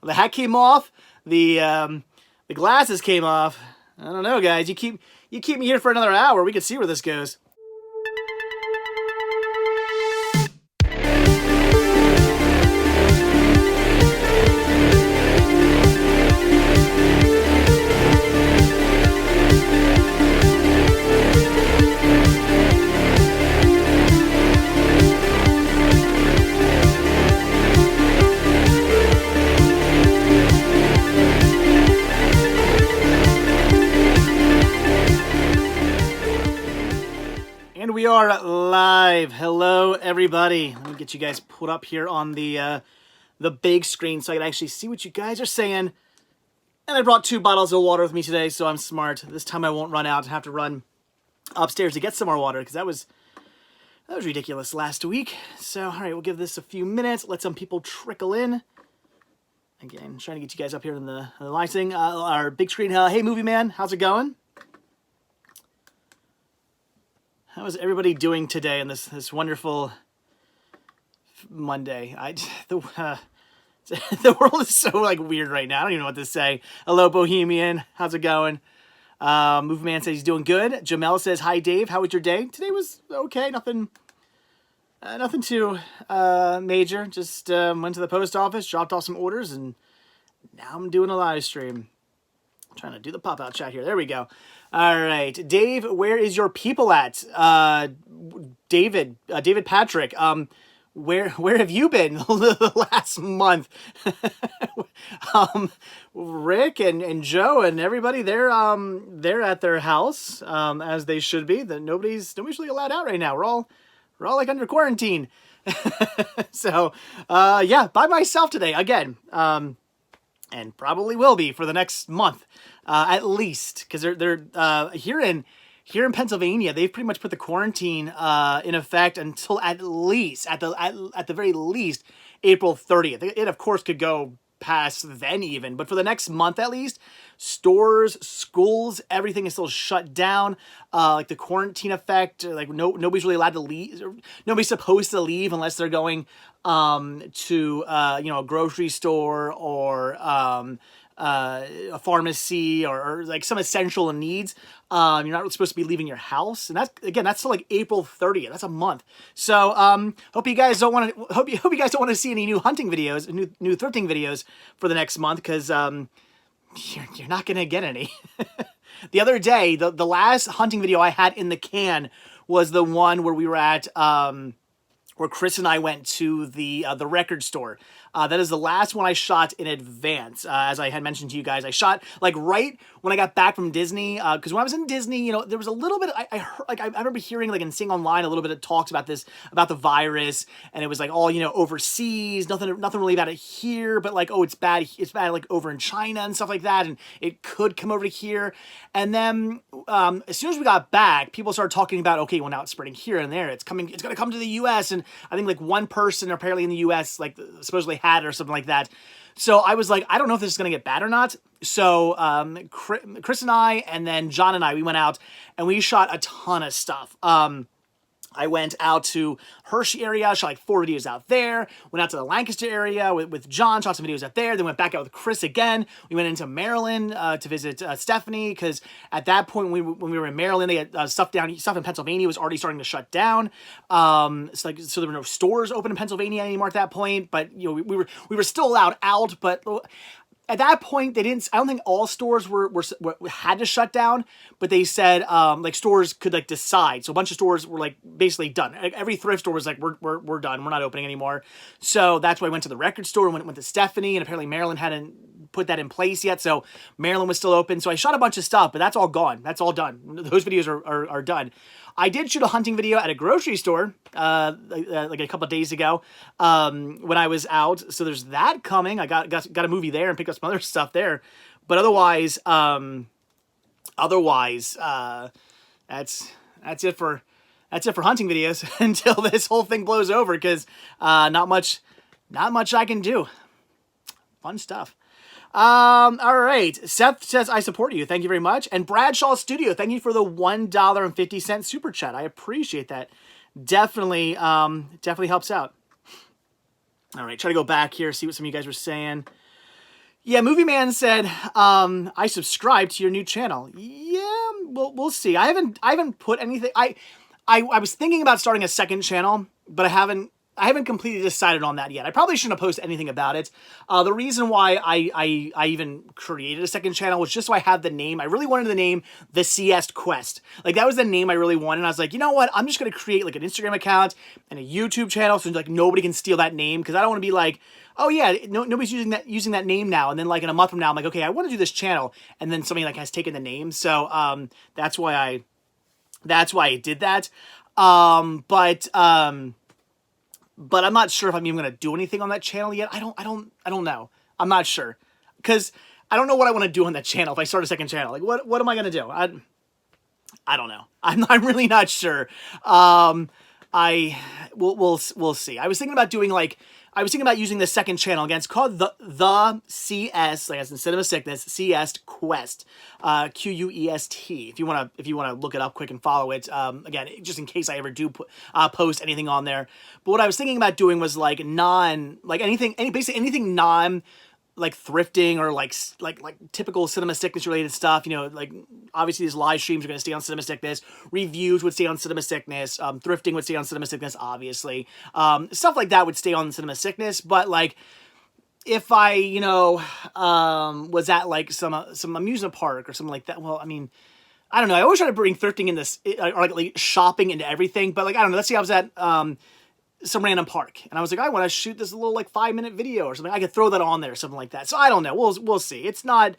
The hat came off. The glasses came off. I don't know, guys. You keep me here for another hour. We can see where this goes. And we are live. Hello, everybody. Let me get you guys put up here on the big screen so I can actually see what you guys are saying. And I brought 2 bottles of water with me today, so I'm smart. This time I won't run out and have to run upstairs to get some more water because that was ridiculous last week. So, all right, we'll give this a few minutes. Let some people trickle in. Again, trying to get you guys up here in the live thing. Our big screen. Hey, movie man, how's it going? How is everybody doing today on this wonderful Monday? The world is so like weird right now. I don't even know what to say. Hello, Bohemian. How's it going? Movie Man says he's doing good. Jamel says, hi, Dave. How was your day? Today was okay. Nothing too major. Just went to the post office, dropped off some orders, and now I'm doing a live stream. I'm trying to do the pop-out chat here. There we go. All right, Dave, where is your people at? David Patrick, where have you been the last month? Rick and Joe and everybody, they're at their house, as they should be. Nobody's really allowed out right now. We're all like under quarantine. So, yeah, by myself today again. And probably will be for the next month, at least, because they're here in Pennsylvania. They've pretty much put the quarantine in effect until at the very least April 30th. It of course could go past then even, but for the next month at least, stores, schools, everything is still shut down. Like the quarantine effect, like nobody's really allowed to leave. Nobody's supposed to leave unless they're going to a grocery store or a pharmacy or like some essential needs. You're not supposed to be leaving your house, and that's till like April 30th. That's a month. So hope you guys don't want to see any new hunting videos, new thrifting videos for the next month, because you're not gonna get any. The other day, the last hunting video I had in the can was the one where we were at where Chris and I went to the record store. That is the last one I shot in advance. As I had mentioned to you guys, I shot like right when I got back from Disney. Because when I was in Disney, there was a little bit. I heard, like I remember hearing like and seeing online a little bit of talks about the virus, and it was like all overseas, nothing really about it here, but like it's bad like over in China and stuff like that, and it could come over to here. And then as soon as we got back, people started talking about, okay, well now it's spreading here and there. It's going to come to the U.S. and I think like one person apparently in the U.S. like supposedly had it or something like that. So I was like, I don't know if this is going to get bad or not. So Chris and I, and then John and I, we went out and we shot a ton of stuff. I went out to Hershey area, shot like 4 videos out there. Went out to the Lancaster area with John, shot some videos out there. Then went back out with Chris again. We went into Maryland to visit Stephanie, because at that point when we were in Maryland, they had stuff in Pennsylvania was already starting to shut down. So there were no stores open in Pennsylvania anymore at that point. But we were still allowed out, but at that point, they didn't. I don't think all stores were had to shut down, but they said like stores could like decide. So a bunch of stores were like basically done. Every thrift store was like, we're done. We're not opening anymore. So that's why I went to the record store and went to Stephanie, and apparently Maryland hadn't put that in place yet. So Maryland was still open. So I shot a bunch of stuff, but that's all gone. That's all done. Those videos are done. I did shoot a hunting video at a grocery store like a couple of days ago when I was out. So there's that coming. I got a movie there and picked up some other stuff there. But otherwise, that's it for hunting videos until this whole thing blows over, because not much I can do. Fun stuff. All right. Seth says, I support you. Thank you very much. And Bradshaw Studio, thank you for the $1.50 super chat. I appreciate that. Definitely helps out. All right. Try to go back here, see what some of you guys were saying. Yeah, Movie Man said, I subscribed to your new channel. Yeah, we'll see. I haven't put anything. I was thinking about starting a second channel, but I haven't completely decided on that yet. I probably shouldn't have posted anything about it. The reason why I even created a second channel was just so I had the name. I really wanted the name The CS Quest. Like, that was the name I really wanted. And I was like, you know what? I'm just going to create like an Instagram account and a YouTube channel so like nobody can steal that name, because I don't want to be like, oh yeah, nobody's using that name now, and then like in a month from now, I'm like, okay, I want to do this channel, and then somebody like has taken the name. So that's why I did that. But I'm not sure if I'm even gonna do anything on that channel yet. I don't know. I'm not sure, because I don't know what I want to do on that channel if I start a second channel. Like, what am I gonna do? I don't know. I'm really not sure. We'll see. I was thinking about using the second channel again. It's called the CS, like as in Cinema Sickness, CS Quest, Quest. If you wanna look it up quick and follow it. Again, just in case I ever do post anything on there. But what I was thinking about doing was like basically anything non like thrifting or like typical Cinema Sickness related stuff. You know, like obviously these live streams are going to stay on Cinema Sickness. Reviews would stay on Cinema Sickness. Thrifting would stay on Cinema Sickness, obviously. Stuff like that would stay on Cinema Sickness. But like, if I, was at like some amusement park or something like that, well, I mean, I don't know. I always try to bring thrifting in this, or like shopping into everything. But like, I don't know. Let's see, I was at some random park, and I was like, I want to shoot this little like 5-minute video or something. I could throw that on there or something like that. So I don't know. We'll see. It's not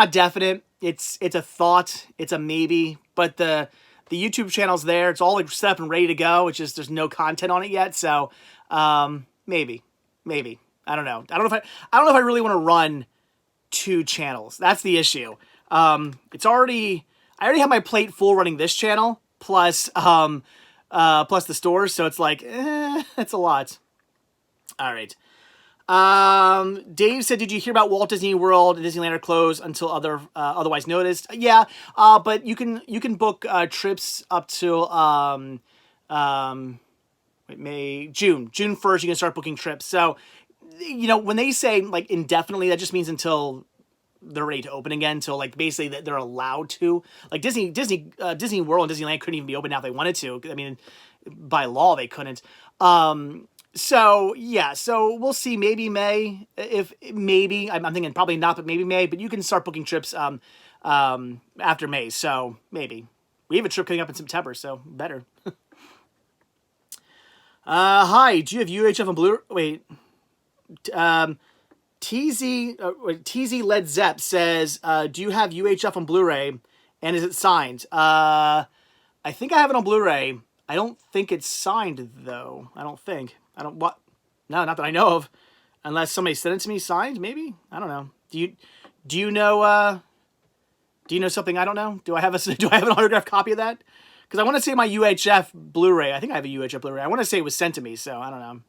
definite. It's a thought. It's a maybe. But the YouTube channel's there. It's all like set up and ready to go. It's just there's no content on it yet. So maybe. I don't know. I don't know if I really want to run 2 channels. That's the issue. I already have my plate full running this channel plus the stores, so it's like, it's a lot. All right. Dave said, did you hear about Walt Disney World and Disneyland are closed until otherwise noticed? Yeah, but you can book trips up till June 1st. You can start booking trips. So, when they say like indefinitely, that just means until they're ready to open again, until like basically that they're allowed to. Like Disney World and Disneyland couldn't even be open now if they wanted to. I mean, by law they couldn't. So yeah, so we'll see. Maybe May. I'm thinking probably not, but maybe May. But you can start booking trips after May. So maybe we have a trip coming up in September, so better. Hi, do you have UHF on Blu-ray? Wait. TZ Led Zepp says, do you have UHF on Blu-ray, and is it signed? I think I have it on Blu-ray. I don't think it's signed though. No, not that I know of, unless somebody sent it to me signed. Maybe, I don't know. Do you know something I don't know? Do I have an autographed copy of that? Because I want to say my UHF Blu-ray. I think I have a UHF Blu-ray. I want to say it was sent to me, so I don't know.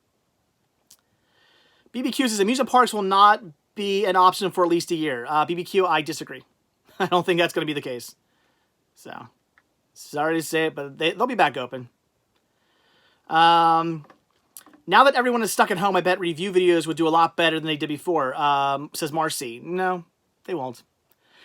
BBQ says amusement parks will not be an option for at least a year. BBQ, I disagree. I don't think that's going to be the case. So, sorry to say it, but they'll be back open. Now that everyone is stuck at home, I bet review videos would do a lot better than they did before, says Marcy. No, they won't.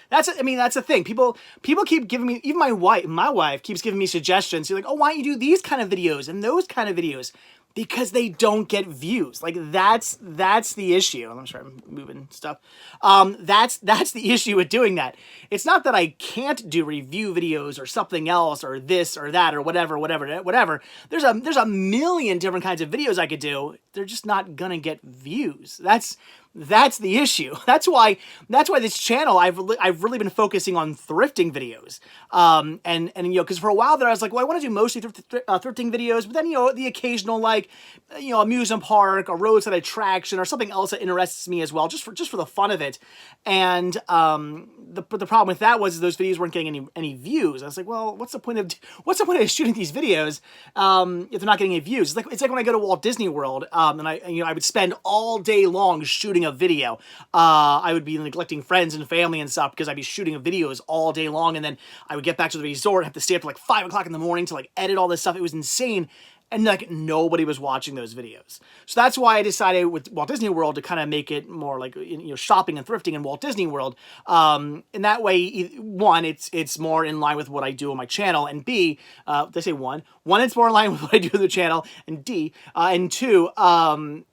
That's the thing. People keep giving me, even my wife keeps giving me suggestions. You're like, oh, why don't you do these kind of videos and those kind of videos? Because they don't get views. Like that's the issue. I'm sorry, I'm moving stuff. That's the issue with doing that. It's not that I can't do review videos or something else or this or that or whatever. There's a million different kinds of videos I could do. They're just not gonna get views. That's the issue. That's why this channel, I've really been focusing on thrifting videos. And because for a while there I was like, well, I want to do mostly thrifting videos, but then the occasional like amusement park, a roadside attraction, or something else that interests me as well, just for the fun of it. And the problem with that was those videos weren't getting any views. I was like, well, what's the point of shooting these videos if they're not getting any views? It's like when I go to Walt Disney World, and I would spend all day long shooting a video. I would be neglecting friends and family and stuff because I'd be shooting videos all day long, and then I would get back to the resort, have to stay up till like 5 o'clock in the morning to like edit all this stuff. It was insane. and like nobody was watching those videos. So that's why I decided with Walt Disney World to kind of make it more like, you know, shopping and thrifting in Walt Disney World. And that way, one, it's more in line with what I do on my channel, and B, they say one, it's more in line with what I do on the channel, and and two,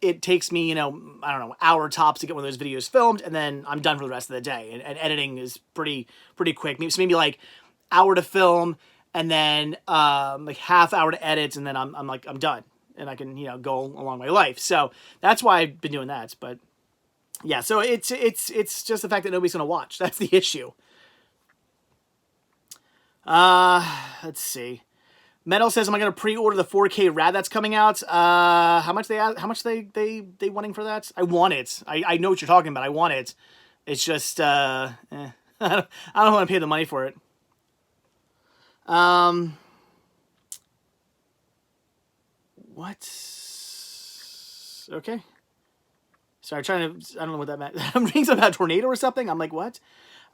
it takes me, you know, I don't know, hour tops to get one of those videos filmed, and then I'm done for the rest of the day. And editing is pretty quick. So maybe like hour to film, and then like half hour to edit, and then I'm done, and I can, you know, go along my life. So that's why I've been doing that. But yeah, so it's just the fact that nobody's gonna watch. That's the issue. Let's see. Metal says, "Am I gonna pre-order the 4K RAD that's coming out?" How much they wanting for that? I want it. I know what you're talking about. I want it. It's just I don't want to pay the money for it. What? Okay. Sorry, I don't know what that meant. I'm reading something about a tornado or something. I'm like, what?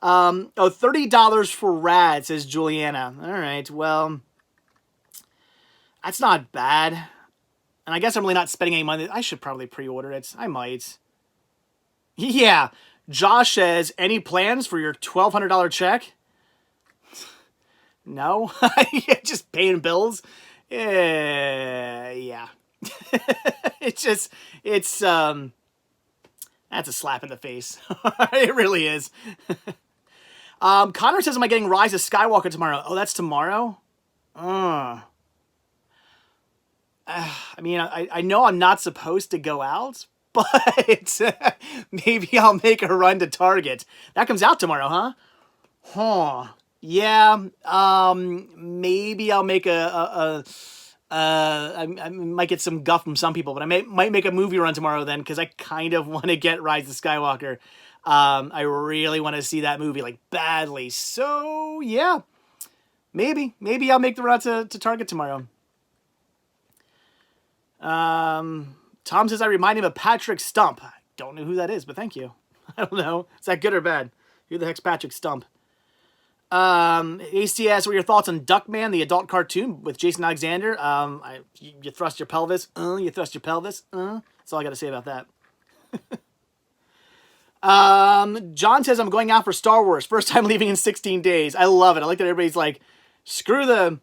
Oh, $30 for RAD, says Juliana. All right, well, that's not bad. And I guess I'm really not spending any money. I should probably pre-order it. I might. Yeah. Josh says, any plans for your $1,200 check? No? Just paying bills? Yeah. It's that's a slap in the face. It really is. Connor says, am I getting Rise of Skywalker tomorrow? Oh, that's tomorrow? I mean, I know I'm not supposed to go out, but maybe I'll make a run to Target. That comes out tomorrow, huh? Huh. Yeah, maybe I'll make I might get some guff from some people, but I might make a movie run tomorrow then, because I kind of want to get Rise of Skywalker. I really want to see that movie, like, badly. So, yeah, maybe I'll make the run to Target tomorrow. Tom says, I remind him of Patrick Stump. I don't know who that is, but thank you. I don't know. Is that good or bad? Who the heck's Patrick Stump? ACS, what are your thoughts on Duckman, the adult cartoon with Jason Alexander? You thrust your pelvis. You thrust your pelvis. That's all I got to say about that. John says, I'm going out for Star Wars. First time leaving in 16 days. I love it. I like that everybody's like, screw the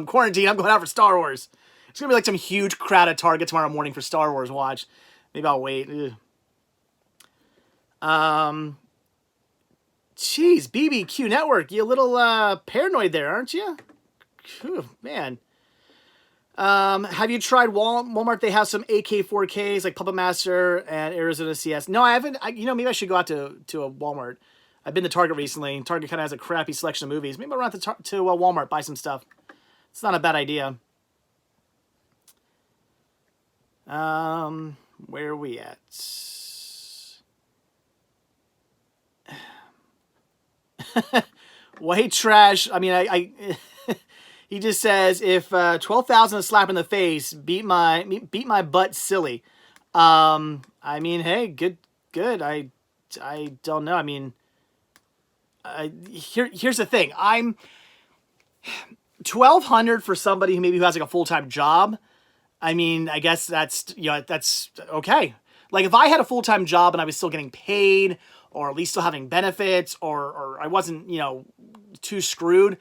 quarantine. I'm going out for Star Wars. It's going to be like some huge crowd at Target tomorrow morning for Star Wars watch. Maybe I'll wait. Jeez, BBQ Network, you a little paranoid there, aren't you? Whew, man. Have you tried Walmart? They have some AK4Ks like Puppet Master and Arizona CS. No, I haven't. Maybe I should go out to a Walmart. I've been to Target recently. Target kind of has a crappy selection of movies. Maybe I'll run to Walmart, buy some stuff. It's not a bad idea. Where are we at? White trash. I mean, he just says, if 12,000 is slap in the face, beat my butt silly. I mean, hey, good. I don't know. I mean, here's the thing. I'm 1,200 for somebody who has like a full-time job. I mean, I guess that's okay. Like, if I had a full-time job and I was still getting paid, or at least still having benefits, or I wasn't, too screwed,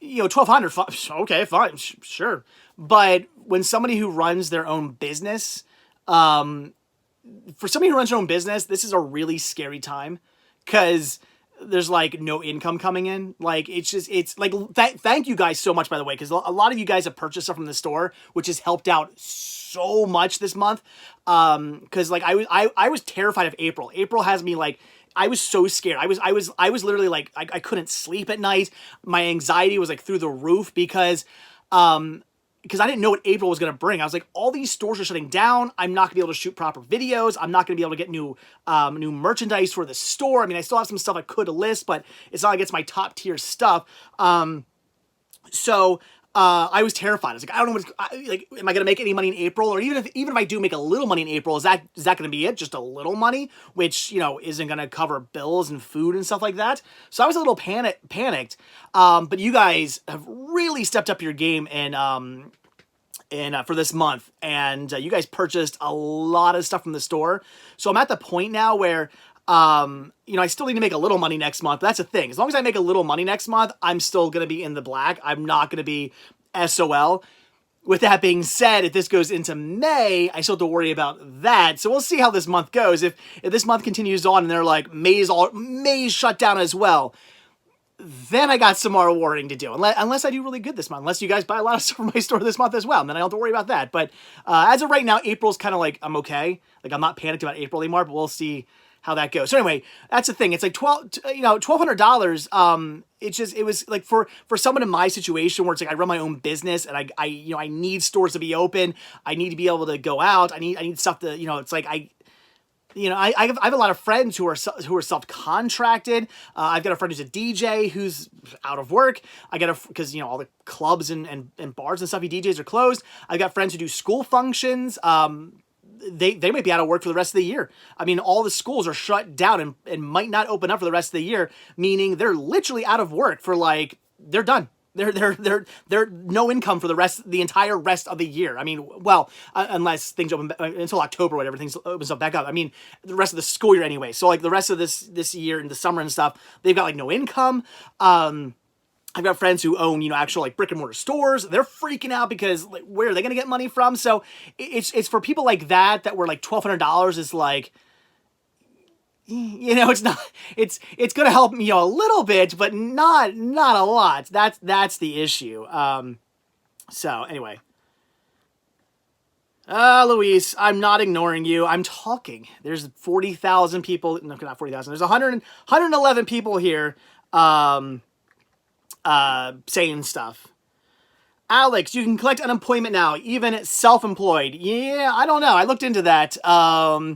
1,200, okay, fine, sure. But when somebody who runs their own business, this is a really scary time, because there's like no income coming in. Like, it's like, thank you guys so much, by the way, because a lot of you guys have purchased stuff from the store, which has helped out so much this month. Because like I was terrified of April. April has me like, I was so scared. I was literally like, I couldn't sleep at night. My anxiety was like through the roof because I didn't know what April was going to bring. I was like, all these stores are shutting down. I'm not going to be able to shoot proper videos. I'm not going to be able to get new merchandise for the store. I mean, I still have some stuff I could list, but it's not like it's my top tier stuff. So I was terrified. I was like, I don't know like, am I going to make any money in April? Or even if I do make a little money in April, is that going to be it? Just a little money, which, you know, isn't going to cover bills and food and stuff like that. So I was a little panicked. But you guys have really stepped up your game and for this month, and you guys purchased a lot of stuff from the store. So I'm at the point now where, you know, I still need to make a little money next month. But that's the thing. As long as I make a little money next month, I'm still going to be in the black. I'm not going to be SOL. With that being said, if this goes into May, I still have to worry about that. So we'll see how this month goes. If this month continues on and they're like, May's shut down as well, then I got some more worrying to do. Unless I do really good this month. Unless you guys buy a lot of stuff from my store this month as well. And then I don't have to worry about that. But as of right now, April's kind of like, I'm okay. Like, I'm not panicked about April anymore, but we'll see how that goes. So anyway, that's the thing. It's like $1,200. It was like for someone in my situation where it's like I run my own business and I need stores to be open. I need to be able to go out. I need stuff to, you know, it's like I have a lot of friends who are self-contracted. I've got a friend who's a DJ who's out of work. Because, you know, all the clubs and bars and stuff he DJs are closed. I've got friends who do school functions. They might be out of work for the rest of the year. I mean, all the schools are shut down and might not open up for the rest of the year, meaning they're literally out of work for like, they're done. They're no income for the entire rest of the year. I mean, well, unless things open until October, whatever, things opens up back up. I mean, the rest of the school year anyway. So like the rest of this year in the summer and stuff, they've got like no income. I've got friends who own, you know, actual like brick and mortar stores. They're freaking out because like, where are they going to get money from? So it's for people like that were like $1,200 is like, you know, it's not, it's going to help me, you know, a little bit, but not a lot. That's the issue. So anyway, Luis, I'm not ignoring you. I'm talking. There's 40,000 people. No, not 40,000. There's 111 people here. Saying stuff. Alex, you can collect unemployment now, even self-employed. Yeah, I don't know. I looked into that. I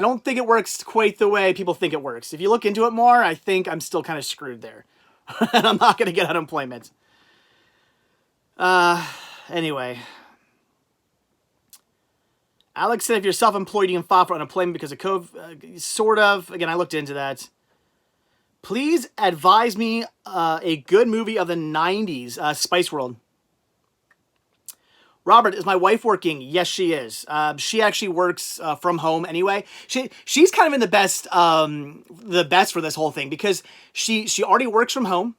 don't think it works quite the way people think it works. If you look into it more, I think I'm still kind of screwed there. And I'm not going to get unemployment. Anyway. Alex said if you're self-employed, you can file for unemployment because of COVID. Sort of. Again, I looked into that. Please advise me a good movie of the 90s, Spice World. Robert, is my wife working? Yes, she is. She actually works from home anyway. She's kind of in the best for this whole thing because she already works from home.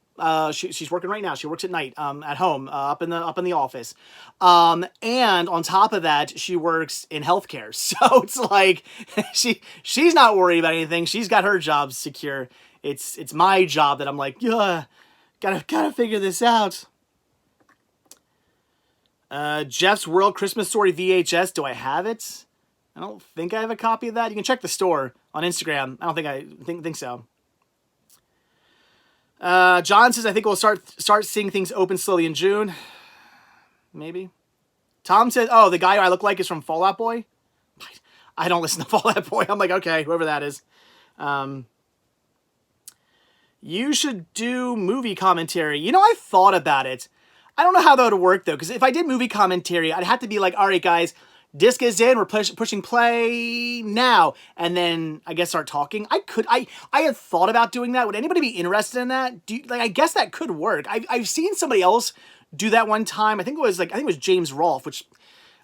She's working right now. She works at night at home up in the office. And on top of that, she works in healthcare. So it's like she's not worried about anything. She's got her job secure. It's my job that I'm like, yeah, gotta figure this out. Jeff's World Christmas Story VHS. Do I have it? I don't think I have a copy of that. You can check the store on Instagram. I don't think so. John says, I think we'll start seeing things open slowly in June. Maybe. Tom says, oh, the guy I look like is from Fall Out Boy. I don't listen to Fall Out Boy. I'm like, okay, whoever that is. You should do movie commentary. You know, I thought about it. I don't know how that would work, though, because if I did movie commentary, I'd have to be like, all right, guys, disc is in, we're pushing play now, and then I guess start talking. I had thought about doing that. Would anybody be interested in that? I guess that could work. I've seen somebody else do that one time. I think it was James Rolfe, which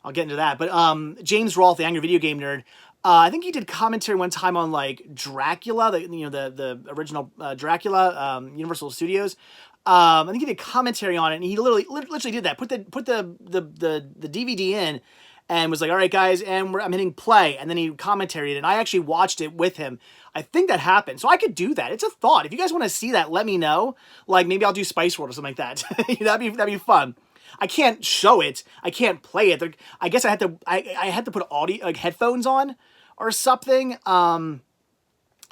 I'll get into that. But James Rolfe, the Angry Video Game Nerd, I think he did commentary one time on like Dracula, the original Dracula, Universal Studios. I think he did commentary on it, and he literally did that. Put the DVD in, and was like, "All right, guys," and I'm hitting play, and then he commentaried it. And I actually watched it with him. I think that happened, so I could do that. It's a thought. If you guys want to see that, let me know. Like maybe I'll do Spice World or something like that. that'd be fun. I can't show it. I can't play it. I guess I had to put audio like headphones on or something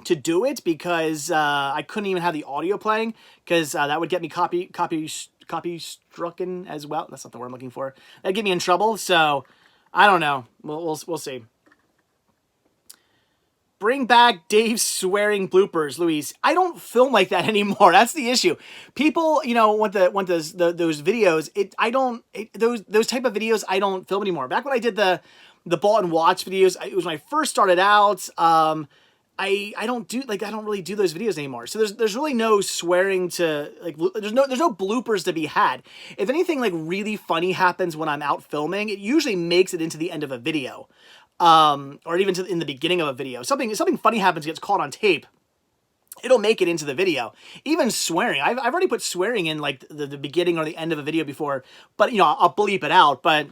to do it because I couldn't even have the audio playing because that would get me copy strucken as well. That's not the word I'm looking for. That'd get me in trouble. So I don't know. We'll see. Bring back Dave's swearing bloopers, Luis. I don't film like that anymore. That's the issue. People, you know, want those videos. Those type of videos I don't film anymore. Back when I did the bought and watch videos, it was when I first started out. I don't really do those videos anymore. So there's really no swearing to, like, there's no bloopers to be had. If anything like really funny happens when I'm out filming, it usually makes it into the end of a video. Or even in the beginning of a video. Something funny happens, gets caught on tape, it'll make it into the video. Even swearing, I've already put swearing in like the beginning or the end of a video before, but you know, I'll bleep it out, but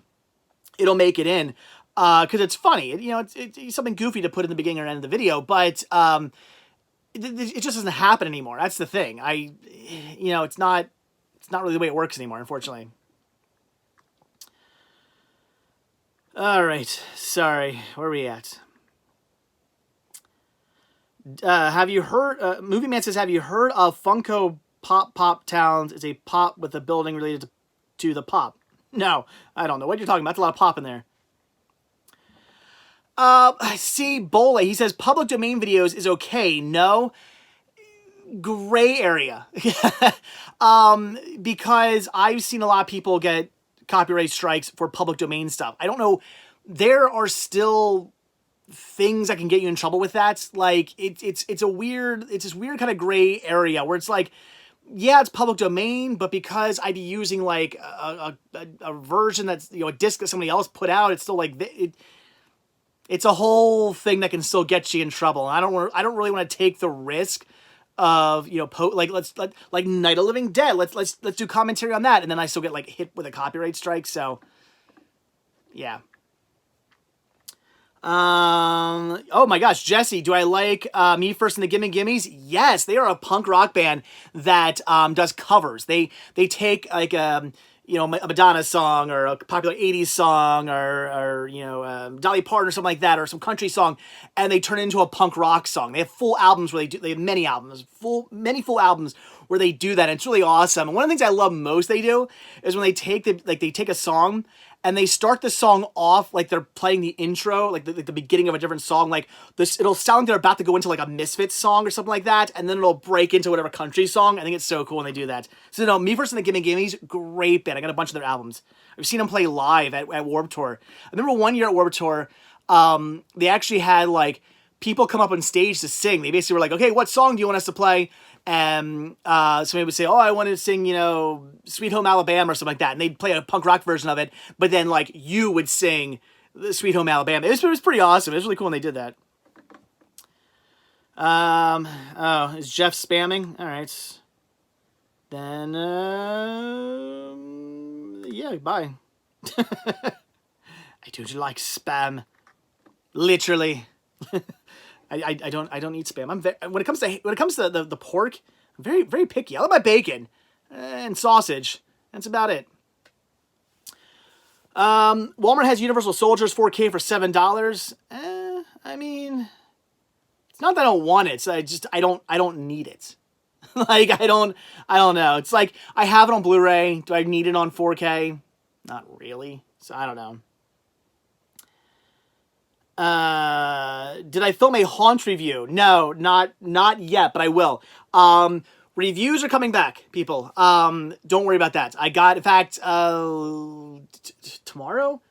it'll make it in because it's funny. You know, it's something goofy to put in the beginning or end of the video, but it just doesn't happen anymore. That's the thing. You know, it's not really the way it works anymore, unfortunately. All right, sorry. Where are we at? Have you heard? Movie Man says, "Have you heard of Funko Pop Towns? It's a pop with a building related to the pop." No, I don't know what you're talking about. That's a lot of pop in there. I see Bole. He says public domain videos is okay. No, gray area. Because I've seen a lot of people get copyright strikes for public domain stuff. I don't know. There are still things that can get you in trouble with that. Like it's this weird kind of gray area where it's like, yeah, it's public domain, but because I'd be using like a version that's, you know, a disc that somebody else put out, it's still like it's a whole thing that can still get you in trouble. And I don't really want to take the risk of, you know, like Night of the Living Dead. Let's do commentary on that, and then I still get like hit with a copyright strike. So, yeah. Oh my gosh, Jesse, do I like Me First and the Gimme Gimmes? Yes, they are a punk rock band that does covers. They take like you know, a Madonna song or a popular 80s song or you know, Dolly Parton or something like that, or some country song, and they turn it into a punk rock song. They have full albums where they have many full albums where they do that, and it's really awesome. And one of the things I love most they do is when they take a song and they start the song off like they're playing the intro, like the beginning of a different song. Like this, it'll sound like they're about to go into like a Misfits song or something like that, and then it'll break into whatever country song. I think it's so cool when they do that. So no, Me First and the Gimme Gimmes, great band. I got a bunch of their albums. I've seen them play live at Warped Tour. I remember one year at Warped Tour, they actually had like people come up on stage to sing. They basically were like, okay, what song do you want us to play? And somebody would say, oh, I wanted to sing, you know, Sweet Home Alabama or something like that. And they'd play a punk rock version of it. But then, like, you would sing the Sweet Home Alabama. It was pretty awesome. It was really cool when they did that. Oh, is Jeff spamming? All right. Then, yeah, bye. I don't like spam. Literally. I don't eat spam. When it comes to the pork, I'm very, very picky. I love my bacon and sausage. That's about it. Walmart has Universal Soldiers 4K for $7. I mean, it's not that I don't want it. It's I don't need it. Like I don't know. It's like I have it on Blu-ray. Do I need it on 4K? Not really. So I don't know. Did I film a haunt review? No, not yet, but I will. Reviews are coming back, people. Don't worry about that. I got, in fact, tomorrow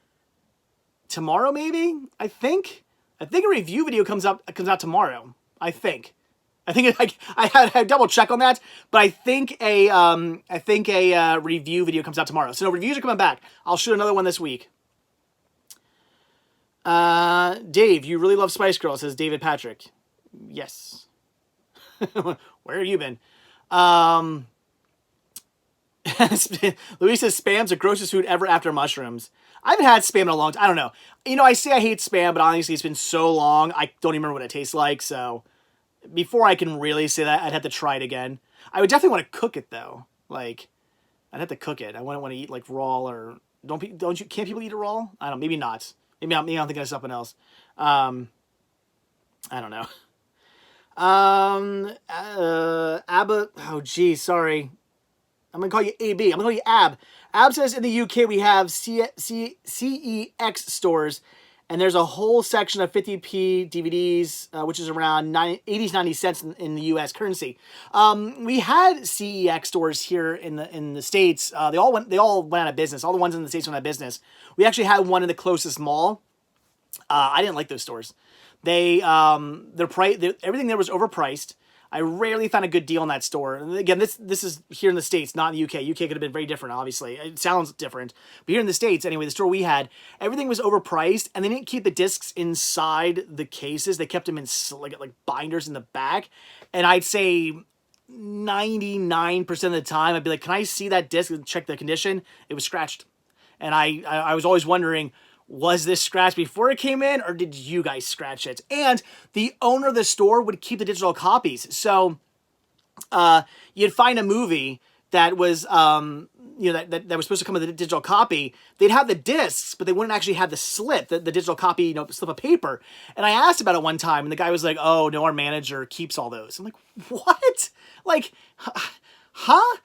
maybe. I think a review video comes out tomorrow. I think I had double check on that, but I think a review video comes out tomorrow. So no, reviews are coming back. I'll shoot another one this week. Dave, you really love Spice Girls, says David Patrick. Yes. Where have you been? Louise says spam's the grossest food ever after mushrooms. I haven't had spam in a long time. I don't know. You know, I say I hate spam, but honestly, it's been so long, I don't even remember what it tastes like, so before I can really say that, I'd have to try it again. I would definitely want to cook it, though. Like, I'd have to cook it. I wouldn't want to eat, like, raw, or... Can't people eat it raw? I don't know, maybe not. Maybe I'm thinking of something else. I don't know. Abba, oh geez, sorry. I'm gonna call you AB. I'm gonna call you Ab. Ab says in the UK we have CEX stores and there's a whole section of 50p DVDs, which is around 80s 90 cents in the U.S. currency. We had CEX stores here in the States. They all went out of business. All the ones in the States went out of business. We actually had one in the closest mall. I didn't like those stores. Everything there was overpriced. I rarely found a good deal in that store. And again, this is here in the States, not in the UK. UK could have been very different, obviously. It sounds different. But here in the States, anyway, the store we had, everything was overpriced, and they didn't keep the discs inside the cases. They kept them in like binders in the back. And I'd say 99% of the time, I'd be like, can I see that disc and check the condition? It was scratched. And I was always wondering, was this scratched before it came in, or did you guys scratch it? And the owner of the store would keep the digital copies. So you'd find a movie that was, that was supposed to come with a digital copy. They'd have the discs, but they wouldn't actually have the slip, the digital copy, slip of paper. And I asked about it one time, and the guy was like, "Oh, no, our manager keeps all those." I'm like, "What? Like, huh?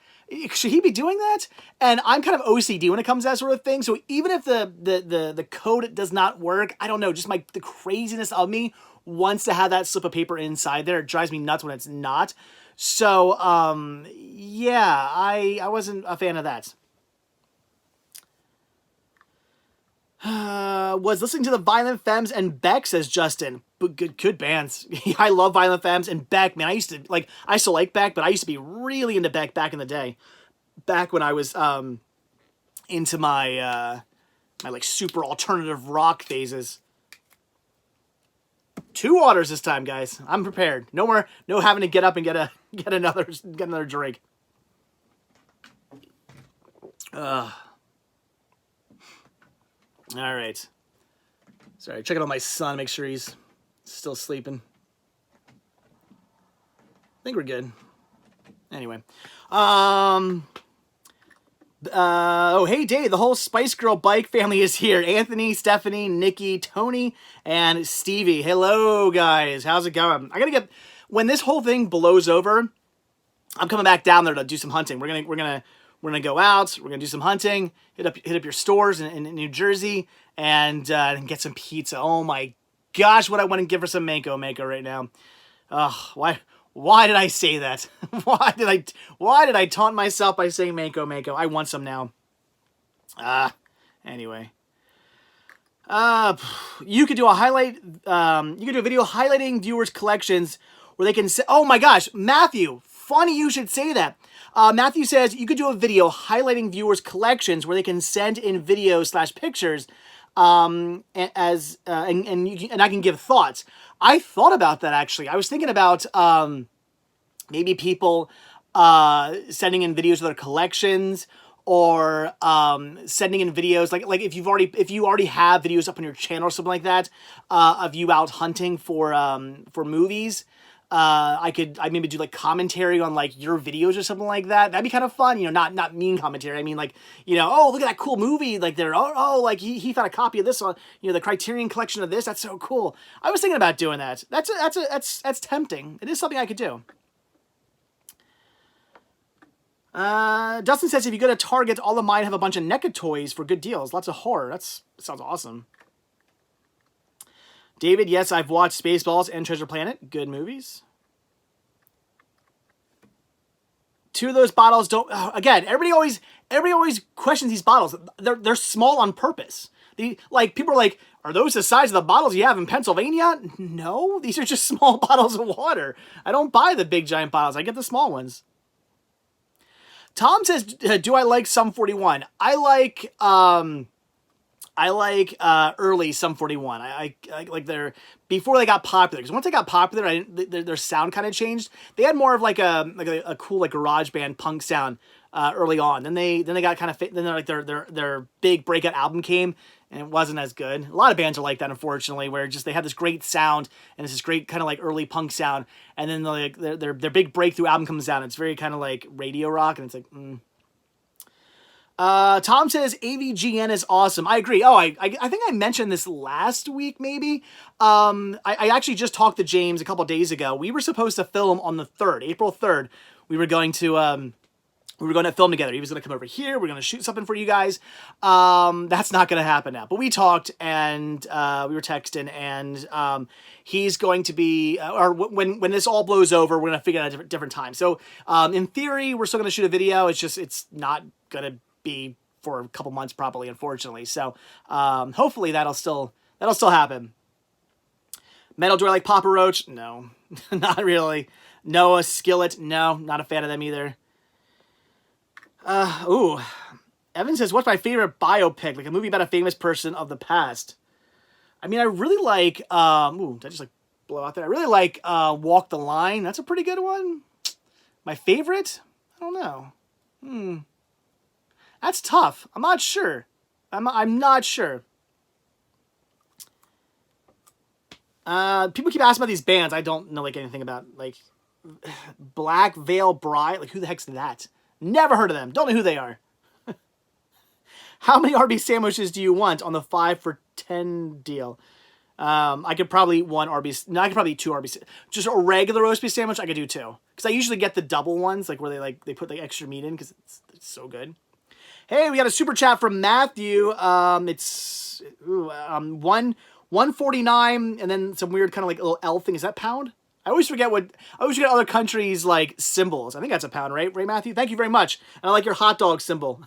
Should he be doing that?" And I'm kind of OCD when it comes to that sort of thing. So even if the code does not work, I don't know, just the craziness of me wants to have that slip of paper inside there. It drives me nuts when it's not. So, yeah, I wasn't a fan of that. Was listening to the Violent Femmes and Beck, says Justin. But good bands. I love Violent Femmes and Beck, man. I still like Beck, but I used to be really into Beck back in the day. Back when I was into my my super alternative rock phases. 2 waters this time, guys. I'm prepared. No having to get up and get another drink. All right. Sorry, checking on my son, make sure he's still sleeping. I think we're good. Anyway. Oh, hey, Dave, the whole Spice Girl bike family is here. Anthony, Stephanie, Nikki, Tony, and Stevie. Hello, guys. How's it going? When this whole thing blows over, I'm coming back down there to do some hunting. We're gonna go out. We're gonna do some hunting. Hit up your stores in New Jersey and get some pizza. Oh my gosh, what I want to give her some Mako right now. Why did I say that? Why did I taunt myself by saying Mako? I want some now. Anyway. You could do a highlight. You could do a video highlighting viewers' collections where they can say, oh my gosh, Matthew, funny you should say that. Matthew says you could do a video highlighting viewers' collections where they can send in videos/pictures, and I can give thoughts. I thought about that, actually. I was thinking about maybe people sending in videos of their collections, or sending in videos like if you already have videos up on your channel or something like that, of you out hunting for movies. I'd maybe do commentary on your videos or something like that. That'd be kind of fun, not mean commentary. I mean, oh, look at that cool movie, he found a copy of this on, the Criterion collection of this. That's so cool. I was thinking about doing that. That's tempting. It is something I could do. Dustin says if you go to Target, all of mine have a bunch of NECA toys for good deals. Lots of horror. That sounds awesome. David, yes, I've watched Spaceballs and Treasure Planet. Good movies. 2 of those bottles don't... Again, everybody always questions these bottles. They're small on purpose. People are like, are those the size of the bottles you have in Pennsylvania? No, these are just small bottles of water. I don't buy the big giant bottles. I get the small ones. Tom says, do I like Sum 41? I like early Sum 41. I like their before they got popular. Because once they got popular, their sound kind of changed. They had more of a cool garage band punk sound early on. Then they got kind of then their big breakout album came, and it wasn't as good. A lot of bands are like that, unfortunately, where just they have this great sound and it's this great kind of early punk sound, and then their big breakthrough album comes out. And it's very kind of like radio rock, and it's like. Tom says AVGN is awesome. I agree. Oh, I think I mentioned this last week, maybe. I actually just talked to James a couple days ago. We were supposed to film on the 3rd, April 3rd. We were going to we were going to film together. He was going to come over here. We're going to shoot something for you guys. That's not going to happen now. But we talked, and we were texting, and he's going to be, or when this all blows over, we're going to figure out a different time. So in theory, we're still going to shoot a video. It's not going to be for a couple months probably, unfortunately. So hopefully that'll still happen. Metal, do I like Papa Roach? No, not really. Noah Skillet, no, not a fan of them either. Evan says, what's my favorite biopic? Like a movie about a famous person of the past. I mean, I really like, did I just like blow out there? I really like Walk the Line. That's a pretty good one. My favorite? I don't know. That's tough. I'm not sure. I'm not sure. People keep asking about these bands. I don't know like anything about, like, Black Veil Bride. Like, who the heck's that? Never heard of them. Don't know who they are. How many Arby's sandwiches do you want on the 5 for $10 deal? I could probably eat one Arby's. No, I could probably eat 2 Arby's. Just a regular roast beef sandwich, I could do 2. Because I usually get the double ones, like where they put like extra meat in, because it's so good. Hey, we got a super chat from Matthew. It's 149, and then some weird kind of like little L thing. Is that pound? I always forget other countries' like symbols. I think that's a pound, right, Matthew? Thank you very much. And I like your hot dog symbol.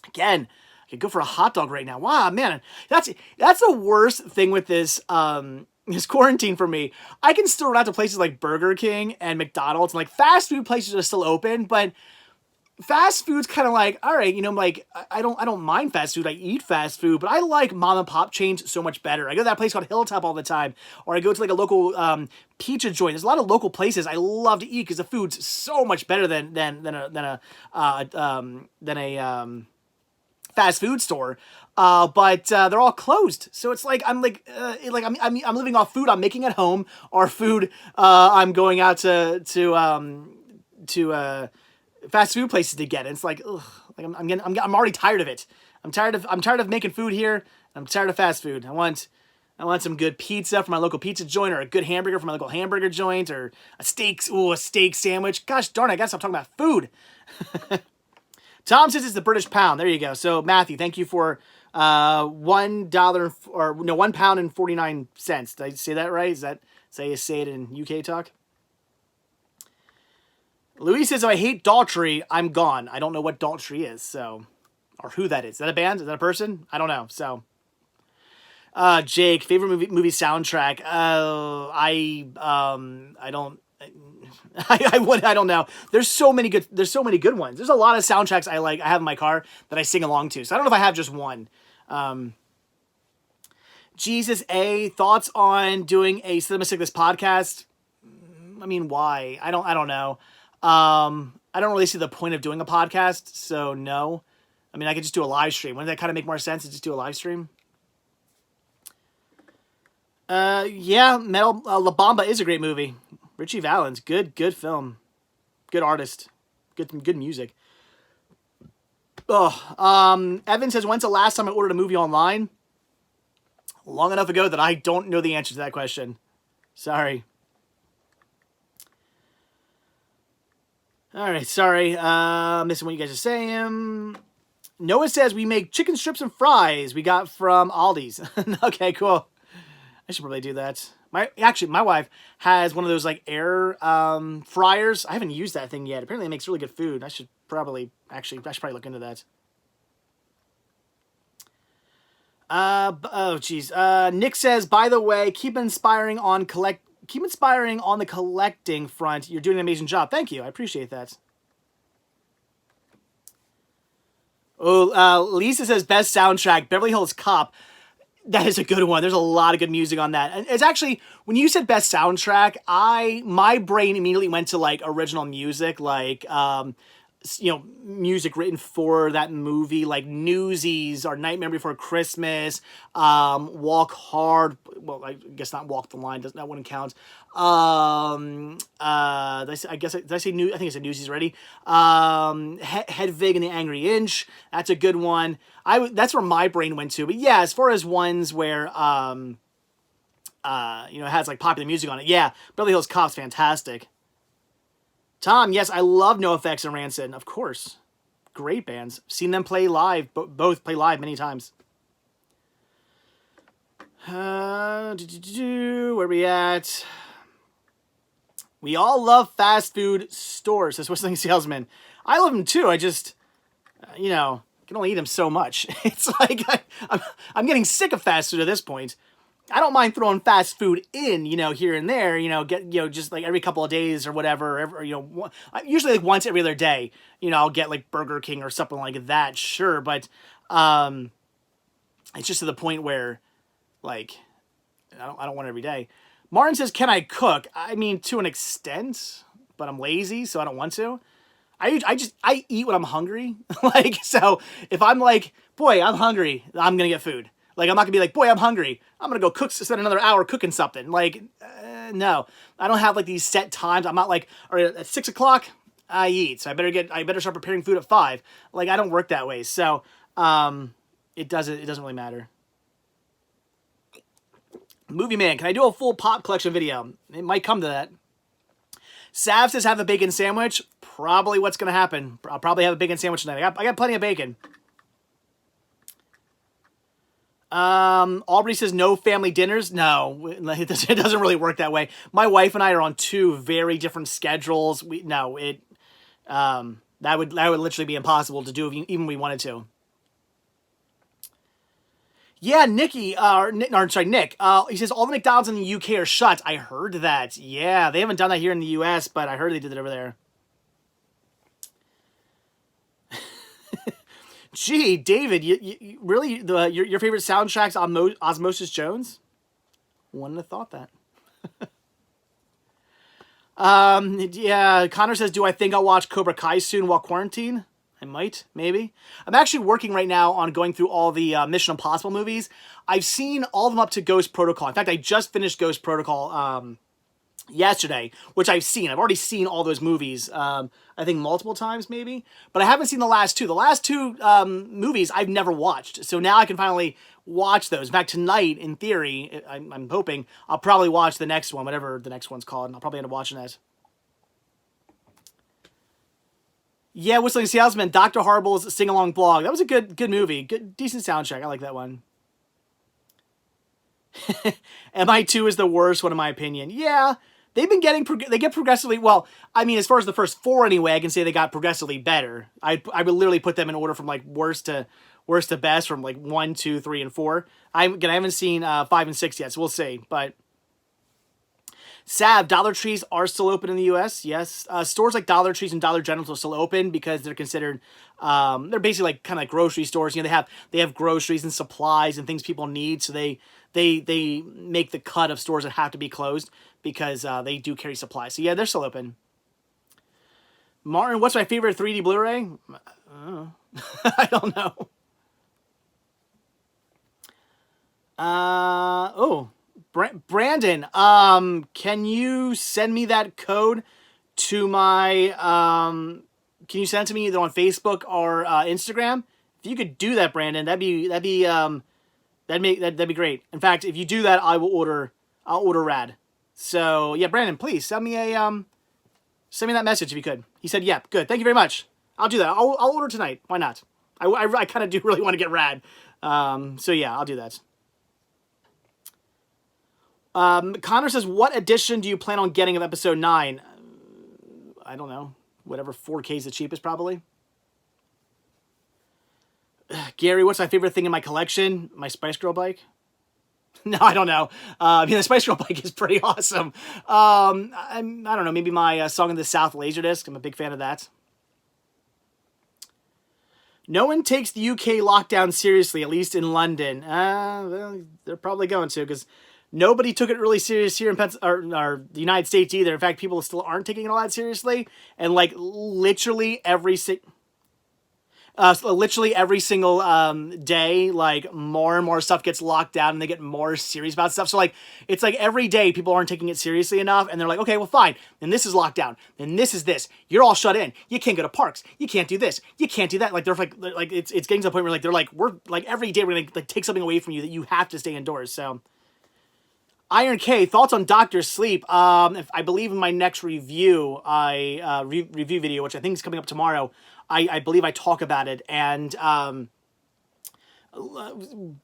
Again, I could go for a hot dog right now. Wow, man, that's the worst thing with this this quarantine for me. I can still run out to places like Burger King and McDonald's, and like fast food places are still open, but fast food's kind of like, all right, you know, like I don't mind fast food. I eat fast food, but I like mom and pop chains so much better. I go to that place called Hilltop all the time, or I go to like a local pizza joint. There's a lot of local places I love to eat because the food's so much better than a fast food store. But they're all closed, so it's like I'm living off food I'm making at home, or food I'm going out to fast food places to get. And it's like, ugh, like I'm already tired of it. I'm tired of making food here. I'm tired of fast food. I want some good pizza from my local pizza joint, or a good hamburger from my local hamburger joint, or a steak sandwich. Gosh darn it, I gotta stop talking about food. Tom says it's the British pound. There you go. So Matthew, thank you for $1 or no £1.49. Did I say that right? Is that how you say it in UK talk? Louis says, if I hate Daltrey, I'm gone. I don't know what Daltrey is, so, or who that is. Is that a band? Is that a person? I don't know. So, Jake, favorite movie soundtrack? I don't know. There's so many good ones. There's a lot of soundtracks I have in my car that I sing along to. So I don't know if I have just one. Jesus A, thoughts on doing a Cinema Sickness podcast? I mean, why? I don't know. I don't really see the point of doing a podcast, so no. I mean, I could just do a live stream. Wouldn't that kind of make more sense to just do a live stream? Yeah, La Bamba is a great movie. Richie Valens, good film. Good artist. Good music. Evan says, when's the last time I ordered a movie online? Long enough ago that I don't know the answer to that question. Sorry. All right, sorry. Missing what you guys are saying. Noah says we make chicken strips and fries we got from Aldi's. Okay, cool. I should probably do that. My wife has one of those like air fryers. I haven't used that thing yet. Apparently it makes really good food. I should probably look into that. Oh geez. Nick says, by the way, keep inspiring on the collecting front. You're doing an amazing job. Thank you. I appreciate that. Oh, Lisa says best soundtrack, Beverly Hills Cop. That is a good one. There's a lot of good music on that. And it's actually, when you said best soundtrack, my brain immediately went to like original music, like music written for that movie, like Newsies or Nightmare Before Christmas, Walk Hard. Well, I guess not Walk the Line. That wouldn't count. Did I say New? I think I said Newsies already. Hedwig and the Angry Inch. That's a good one. That's where my brain went to. But yeah, as far as ones where it has like popular music on it. Yeah, Beverly Hills Cop's fantastic. Tom, yes, I love NoFX and Rancid, of course. Great bands. Seen them play live, both play live many times. Where we at? We all love fast food stores, says Whistling Salesman. I love them too. I just, you know, can only eat them so much. It's like I'm getting sick of fast food at this point. I don't mind throwing fast food in, you know, here and there, you know, just like every couple of days or whatever, you know, usually like once every other day, you know, I'll get like Burger King or something like that, sure, but it's just to the point where, like, I don't want it every day. Martin says, can I cook? I mean, to an extent, but I'm lazy, so I don't want to. I eat when I'm hungry. Like, so if I'm like, boy, I'm hungry, I'm going to get food. Like, I'm not going to be like, boy, I'm hungry, I'm going to go spend another hour cooking something. Like, no. I don't have, like, these set times. I'm not like, all right, at 6 o'clock, I eat. So I better start preparing food at 5. Like, I don't work that way. So, it doesn't really matter. Movie Man, can I do a full pop collection video? It might come to that. Sav says, have a bacon sandwich. Probably what's going to happen. I'll probably have a bacon sandwich tonight. I got plenty of bacon. Aubrey says, no family dinners. No, it doesn't really work that way. My wife and I are on 2 very different schedules. That would literally be impossible to do even if we wanted to. Yeah, Nick. He says all the McDonald's in the UK are shut. I heard that. Yeah, they haven't done that here in the US, but I heard they did it over there. Gee, David, you really your favorite soundtrack's Osmosis Jones? Wouldn't have thought that. Yeah, Connor says, do I think I'll watch Cobra Kai soon while quarantine? I might, maybe. I'm actually working right now on going through all the Mission Impossible movies. I've seen all of them up to Ghost Protocol. In fact, I just finished Ghost Protocol yesterday, which I've seen. I've already seen all those movies, I think multiple times maybe. But I haven't seen the last 2. The last 2 movies I've never watched. So now I can finally watch those. In fact, tonight, in theory, I'm hoping, I'll probably watch the next one, whatever the next one's called. And I'll probably end up watching that. Yeah, Whistling Salesman, Dr. Harble's sing-along blog. That was a good movie. Decent soundtrack. I like that one. MI2 is the worst one in my opinion. Yeah, they get progressively, well, I mean, as far as the first 4 anyway, I can say they got progressively better. I would literally put them in order from like worst to best, from like 1, 2, 3, and 4. I haven't seen 5 and 6 yet, so we'll see. But Sav, Dollar Trees are still open in the U.S. Yes, stores like Dollar Trees and Dollar General are still open because they're considered, they're basically like kind of like grocery stores. You know, they have groceries and supplies and things people need, so they make the cut of stores that have to be closed because they do carry supplies. So yeah, they're still open. Martin, what's my favorite 3D Blu-ray? I don't know. Brandon, can you send me that code to my, can you send it to me either on Facebook or Instagram? If you could do that, Brandon, that'd be great. In fact, if you do that, I'll order rad. So yeah, Brandon, please send me that message if you could. He said, yeah, good. Thank you very much. I'll do that. I'll order tonight. Why not? I kind of do really want to get rad. So yeah, I'll do that. Connor says, what edition do you plan on getting of episode 9? I don't know. Whatever 4K is the cheapest, probably. Gary, what's my favorite thing in my collection? My Spice Girl bike? No, I don't know. The Spice Girl bike is pretty awesome. I don't know. Maybe my Song of the South Laserdisc. I'm a big fan of that. No one takes the UK lockdown seriously, at least in London. Well, they're probably going to, because nobody took it really serious here in the United States either. In fact, people still aren't taking it all that seriously. And like literally every single day, like more and more stuff gets locked down and they get more serious about stuff. So like, it's like every day people aren't taking it seriously enough and they're like, okay, well fine. Then this is locked down. Then this is this. You're all shut in. You can't go to parks. You can't do this. You can't do that. Like they're like it's getting to the point where like, they're like, we're like every day we're going to like take something away from you that you have to stay indoors. So Iron K, thoughts on Doctor Sleep? If I believe in my next review, review video, which I think is coming up tomorrow, I believe I talk about it, and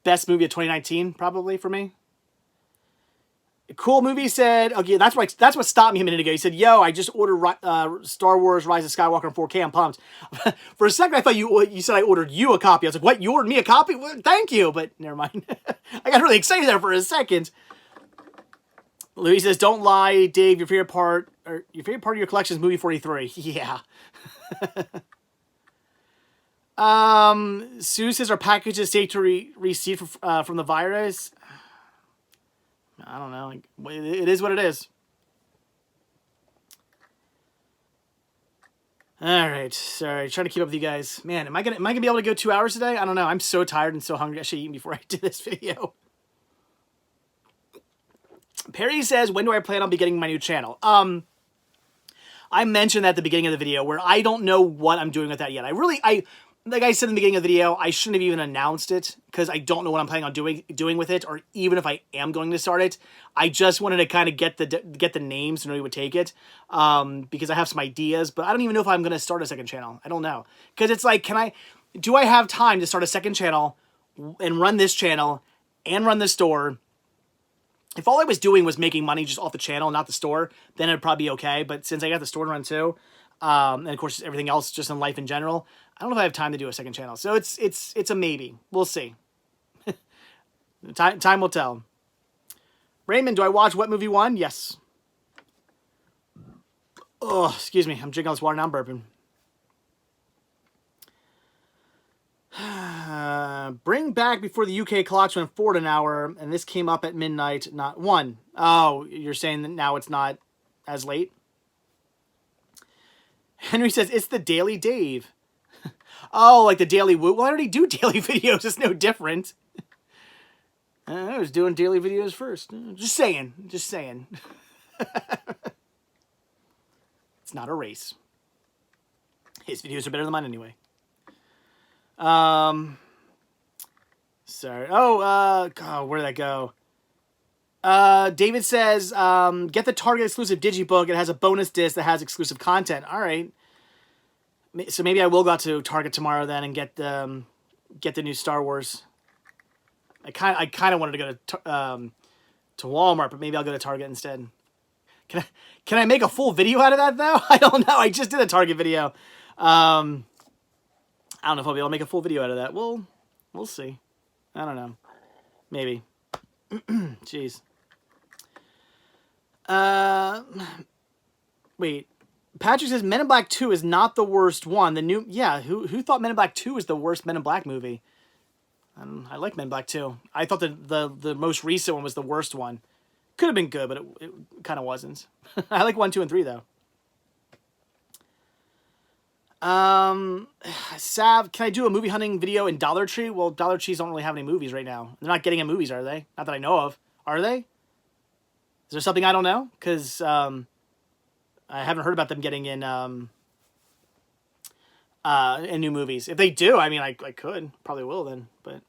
best movie of 2019 probably for me. Cool Movie said, okay, that's what stopped me a minute ago. He said, yo, I just ordered Star Wars Rise of Skywalker in 4K. I'm pumped. For a second, I thought you said I ordered you a copy. I was like, what? You ordered me a copy? Well, thank you. But never mind. I got really excited there for a second. Louis says, don't lie, Dave. Your favorite part of your collection is movie 43. Yeah. Sue says, our package is safe to receive from the virus. I don't know. It is what it is. All right. Sorry. Trying to keep up with you guys. Man, am I gonna be able to go 2 hours today? I don't know. I'm so tired and so hungry. I should eat before I do this video. Perry says, when do I plan on beginning my new channel? I mentioned at the beginning of the video where I don't know what I'm doing with that yet. Like I said in the beginning of the video, I shouldn't have even announced it because I don't know what I'm planning on doing with it, or even if I am going to start it. I just wanted to kind of get the names to know who would take it, because I have some ideas, but I don't even know if I'm going to start a second channel. I don't know, because it's like, do I have time to start a second channel and run this channel and run the store? If all I was doing was making money just off the channel, not the store, then it'd probably be okay. But since I got the store to run too, and of course everything else just in life in general, I don't know if I have time to do a second channel. So it's a maybe. We'll see. Time will tell. Raymond, do I watch What Movie One? Yes. Oh, excuse me. I'm drinking all this water now. I'm burping. Bring back before the UK clocks went forward an hour, and this came up at midnight, not 1. Oh, you're saying that now it's not as late? Henry says, it's the Daily Dave. Oh, like the Daily Woo? Well, I already do daily videos. It's no different. I was doing daily videos first. Just saying. Just saying. It's not a race. His videos are better than mine anyway. Sorry. Oh, God, where did that go? David says, get the Target exclusive digibook. It has a bonus disc that has exclusive content. All right. So maybe I will go out to Target tomorrow then and get the new Star Wars. I kind of wanted to go to Walmart, but maybe I'll go to Target instead. Can I make a full video out of that though? I don't know. I just did a Target video. I don't know if I'll be able to make a full video out of that. We'll see. I don't know. Maybe. Jeez. Wait. Patrick says Men in Black 2 is not the worst one. The new, yeah. Who thought Men in Black 2 was the worst Men in Black movie? I like Men in Black 2. I thought the most recent one was the worst one. Could have been good, but it kind of wasn't. I like 1, 2, and 3 though. Sav, can I do a movie hunting video in Dollar Tree? Well, Dollar Trees don't really have any movies right now. They're not getting in movies, are they? Not that I know of. Are they? Is there something I don't know? Because I haven't heard about them getting in new movies. If they do, I mean, I could. Probably will then, but...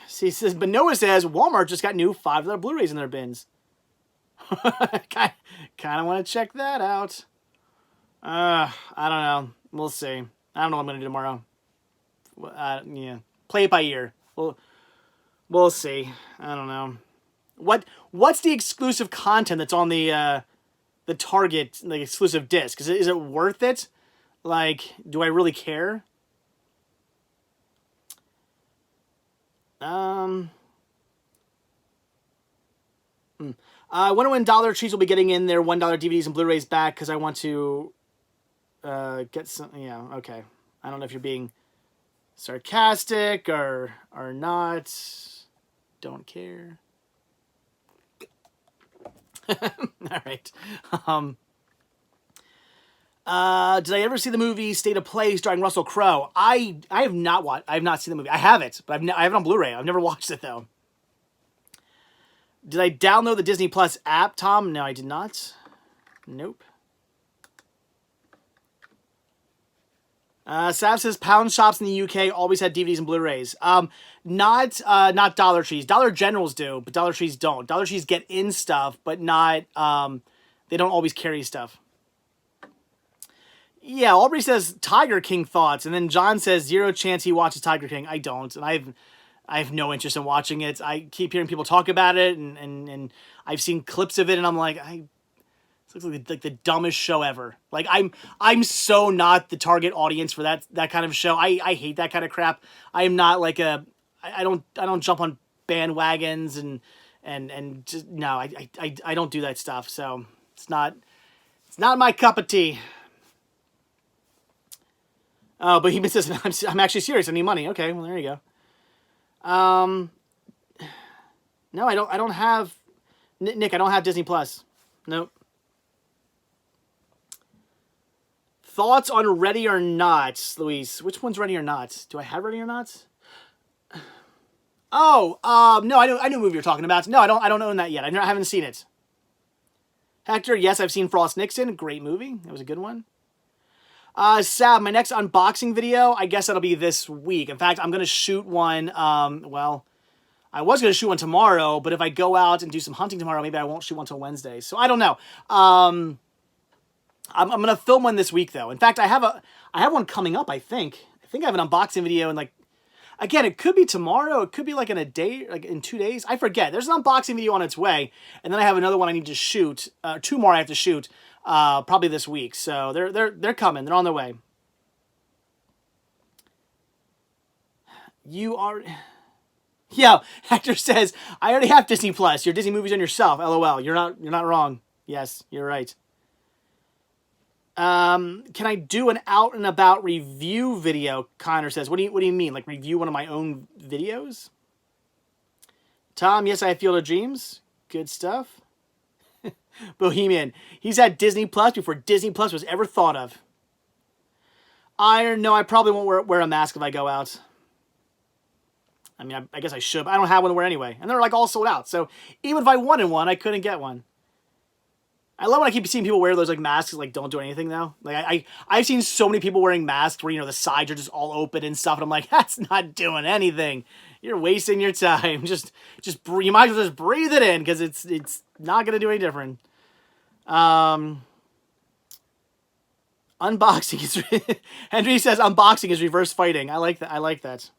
See, says, but Noah says, Walmart just got new $5 Blu-rays in their bins. kind of want to check that out. I don't know. We'll see. I don't know what I'm going to do tomorrow. Yeah. Play it by ear. We'll see. I don't know. What's the exclusive content that's on the Target, like, exclusive disc? Is it worth it? Like, do I really care? I wonder when Dollar Trees will be getting in their $1 DVDs and Blu-rays back, because I want to get some. Yeah, okay. I don't know if you're being sarcastic or not. Don't care. All right. Did I ever see the movie State of Play starring Russell Crowe? I have not seen the movie. I have it, but I have it on Blu-ray. I've never watched it though. Did I download the Disney Plus app, Tom? No, I did not. Nope. Sav says pawn shops in the UK always had DVDs and Blu-rays. Not Dollar Trees. Dollar Generals do, but Dollar Trees don't. Dollar Trees get in stuff, but not. They don't always carry stuff. Yeah, Aubrey says Tiger King thoughts, and then John says 0 chance he watches Tiger King. I don't, and I have no interest in watching it. I keep hearing people talk about it, and I've seen clips of it, and I'm like, it looks like the dumbest show ever. Like I'm so not the target audience for that kind of show. I hate that kind of crap. I am not like I don't jump on bandwagons and just no. I don't do that stuff. So it's not my cup of tea. Oh, but he says I'm actually serious. I need money. Okay, well there you go. No, I don't have Nick. I don't have Disney Plus. Nope. Thoughts on Ready or Not, Luis? Which one's Ready or Not? Do I have Ready or Not? Oh, no, I knew what movie you're talking about. No, I don't own that yet. I haven't seen it. Hector, yes, I've seen Frost Nixon. Great movie. That was a good one. Sab, my next unboxing video, I guess that'll be this week. In fact, I'm going to shoot one, well, I was going to shoot one tomorrow, but if I go out and do some hunting tomorrow, maybe I won't shoot one till Wednesday. So I don't know. I'm going to film one this week, though. In fact, I have one coming up, I think. I have an unboxing video, and like, again, it could be tomorrow. It could be like in a day, like in 2 days. I forget. There's an unboxing video on its way, and then I have another one I need to shoot. 2 more I have to shoot. Probably this week. So they're coming. They're on their way. You are... Yeah, Hector says, I already have Disney Plus. Your Disney movies on yourself. LOL. You're not wrong. Yes, you're right. Can I do an out and about review video? Connor says. What do you mean? Like review one of my own videos? Tom, yes, I have Field of Dreams. Good stuff. Bohemian. He's had Disney Plus before Disney Plus was ever thought of. Iron. No, I probably won't wear a mask if I go out. I mean, I guess I should, but I don't have one to wear anyway. And they're like all sold out. So even if I wanted one, I couldn't get one. I love when I keep seeing people wear those like masks like don't do anything though. Like I've seen so many people wearing masks where, you know, the sides are just all open and stuff. And I'm like, that's not doing anything. You're wasting your time. Just you might as well just breathe it in because it's not going to do any different. Unboxing is Henry says unboxing is reverse fighting. I like that. I like that.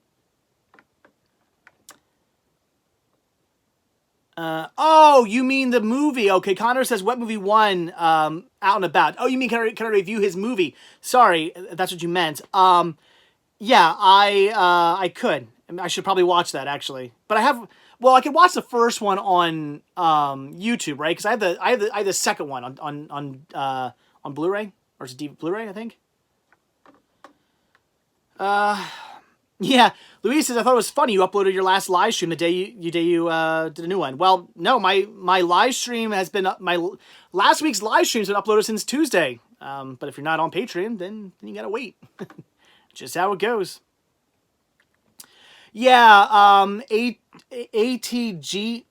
Oh, you mean the movie? Okay, Connor says what movie won out and about. Oh, you mean can I review his movie? Sorry, that's what you meant. Yeah, I could. I should probably watch that actually. But I could watch the first one on YouTube, right? Because I have the second one on Blu-ray, or it's a Blu-ray, I think. Yeah, Louise says I thought it was funny you uploaded your last live stream the day you did a new one. Well, no, my live stream has been my last week's live stream's been uploaded since Tuesday. But if you're not on Patreon, then you gotta wait. Just how it goes. Yeah, ATG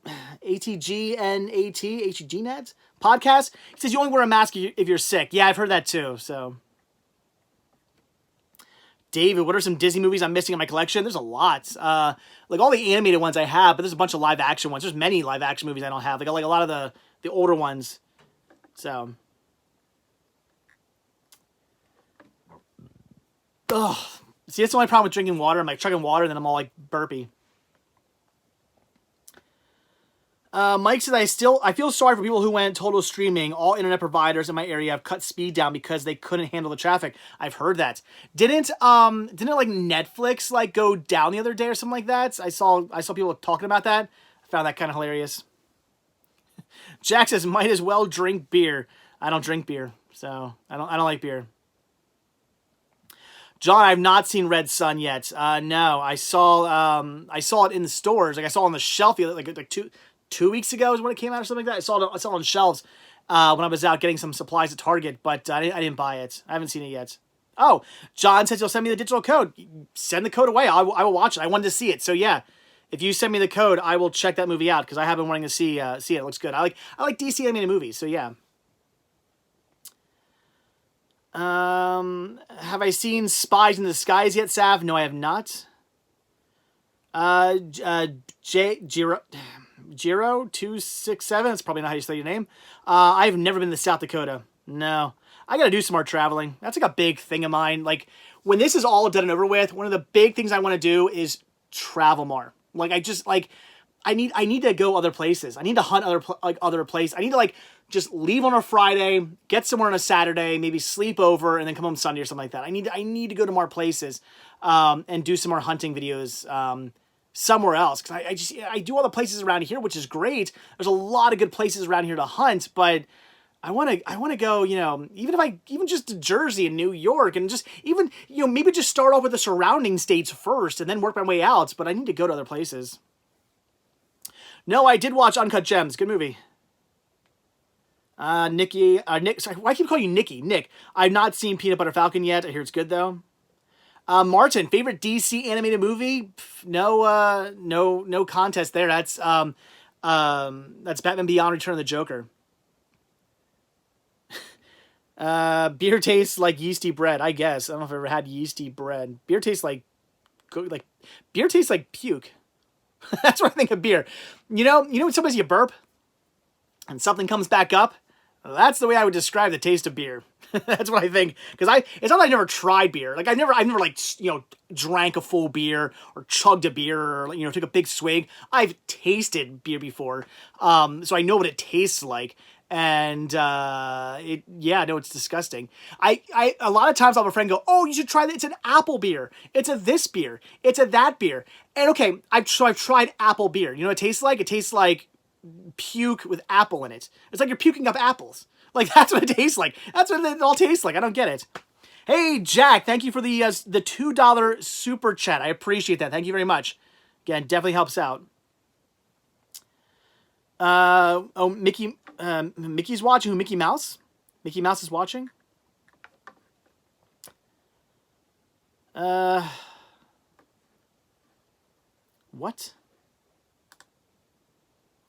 Net podcast. He says you only wear a mask if you're sick. Yeah, I've heard that too. So, David, what are some Disney movies I'm missing in my collection? There's a lot. Like all the animated ones I have, but there's a bunch of live action ones. There's many live action movies I don't have. Like a lot of the older ones. So, ugh. See, that's the only problem with drinking water. I'm like chugging water, and then I'm all like burpy. Mike said I feel sorry for people who went total streaming. All internet providers in my area have cut speed down because they couldn't handle the traffic. I've heard that. Didn't like Netflix like go down the other day or something like that? I saw people talking about that. I found that kind of hilarious. Jack says might as well drink beer. I don't drink beer, so I don't like beer. John, I've not seen Red Sun yet. No, I saw it in the stores. Like I saw it on the shelf like 2 weeks ago is when it came out or something like that. I saw it on shelves when I was out getting some supplies at Target, but I didn't buy it. I haven't seen it yet. Oh, John says he'll send me the digital code. Send the code away. I will watch it. I wanted to see it. So yeah, if you send me the code, I will check that movie out because I have been wanting to see it. It looks good. I like DC animated movies. So yeah. Have I seen Spies in the Skies yet, Sav? No, I have not. Jiro 267. That's probably not how you say your name. I've never been to South Dakota. No, I got to do some more traveling. That's like a big thing of mine. Like when this is all done and over with, one of the big things I want to do is travel more. Like I need to go other places. I need to hunt other places. I need to like just leave on a Friday, get somewhere on a Saturday, maybe sleep over, and then come home Sunday or something like that. I need to go to more places, and do some more hunting videos, somewhere else, because I do all the places around here, which is great. There's a lot of good places around here to hunt, but I want to go, even just to Jersey and New York, and just even, maybe just start off with the surrounding states first and then work my way out. But I need to go to other places. No, I did watch Uncut Gems. Good movie. Nick, sorry, why I keep calling you Nikki? Nick, I've not seen Peanut Butter Falcon yet. I hear it's good though. Martin, favorite DC animated movie? No contest there. That's Batman Beyond: Return of the Joker. Beer tastes like yeasty bread. I guess I don't know if I've ever had yeasty bread. Beer tastes like puke. That's what I think of beer. When sometimes you burp and something comes back up. That's the way I would describe the taste of beer. That's what I think. Because it's not that I've never tried beer. Like I've never like, drank a full beer or chugged a beer or, took a big swig. I've tasted beer before. So I know what it tastes like. And, I know it's disgusting. A lot of times I'll have a friend go, oh, you should try that. It's an apple beer. It's a this beer. It's a that beer. And okay, I've tried apple beer. You know what it tastes like? It tastes like puke with apple in it. It's like you're puking up apples. Like that's what it tastes like. That's what it all tastes like. I don't get it. Hey Jack, thank you for the $2 super chat. I appreciate that. Thank you very much. Again, definitely helps out. Mickey's watching. Who? Mickey Mouse? Mickey Mouse is watching. What?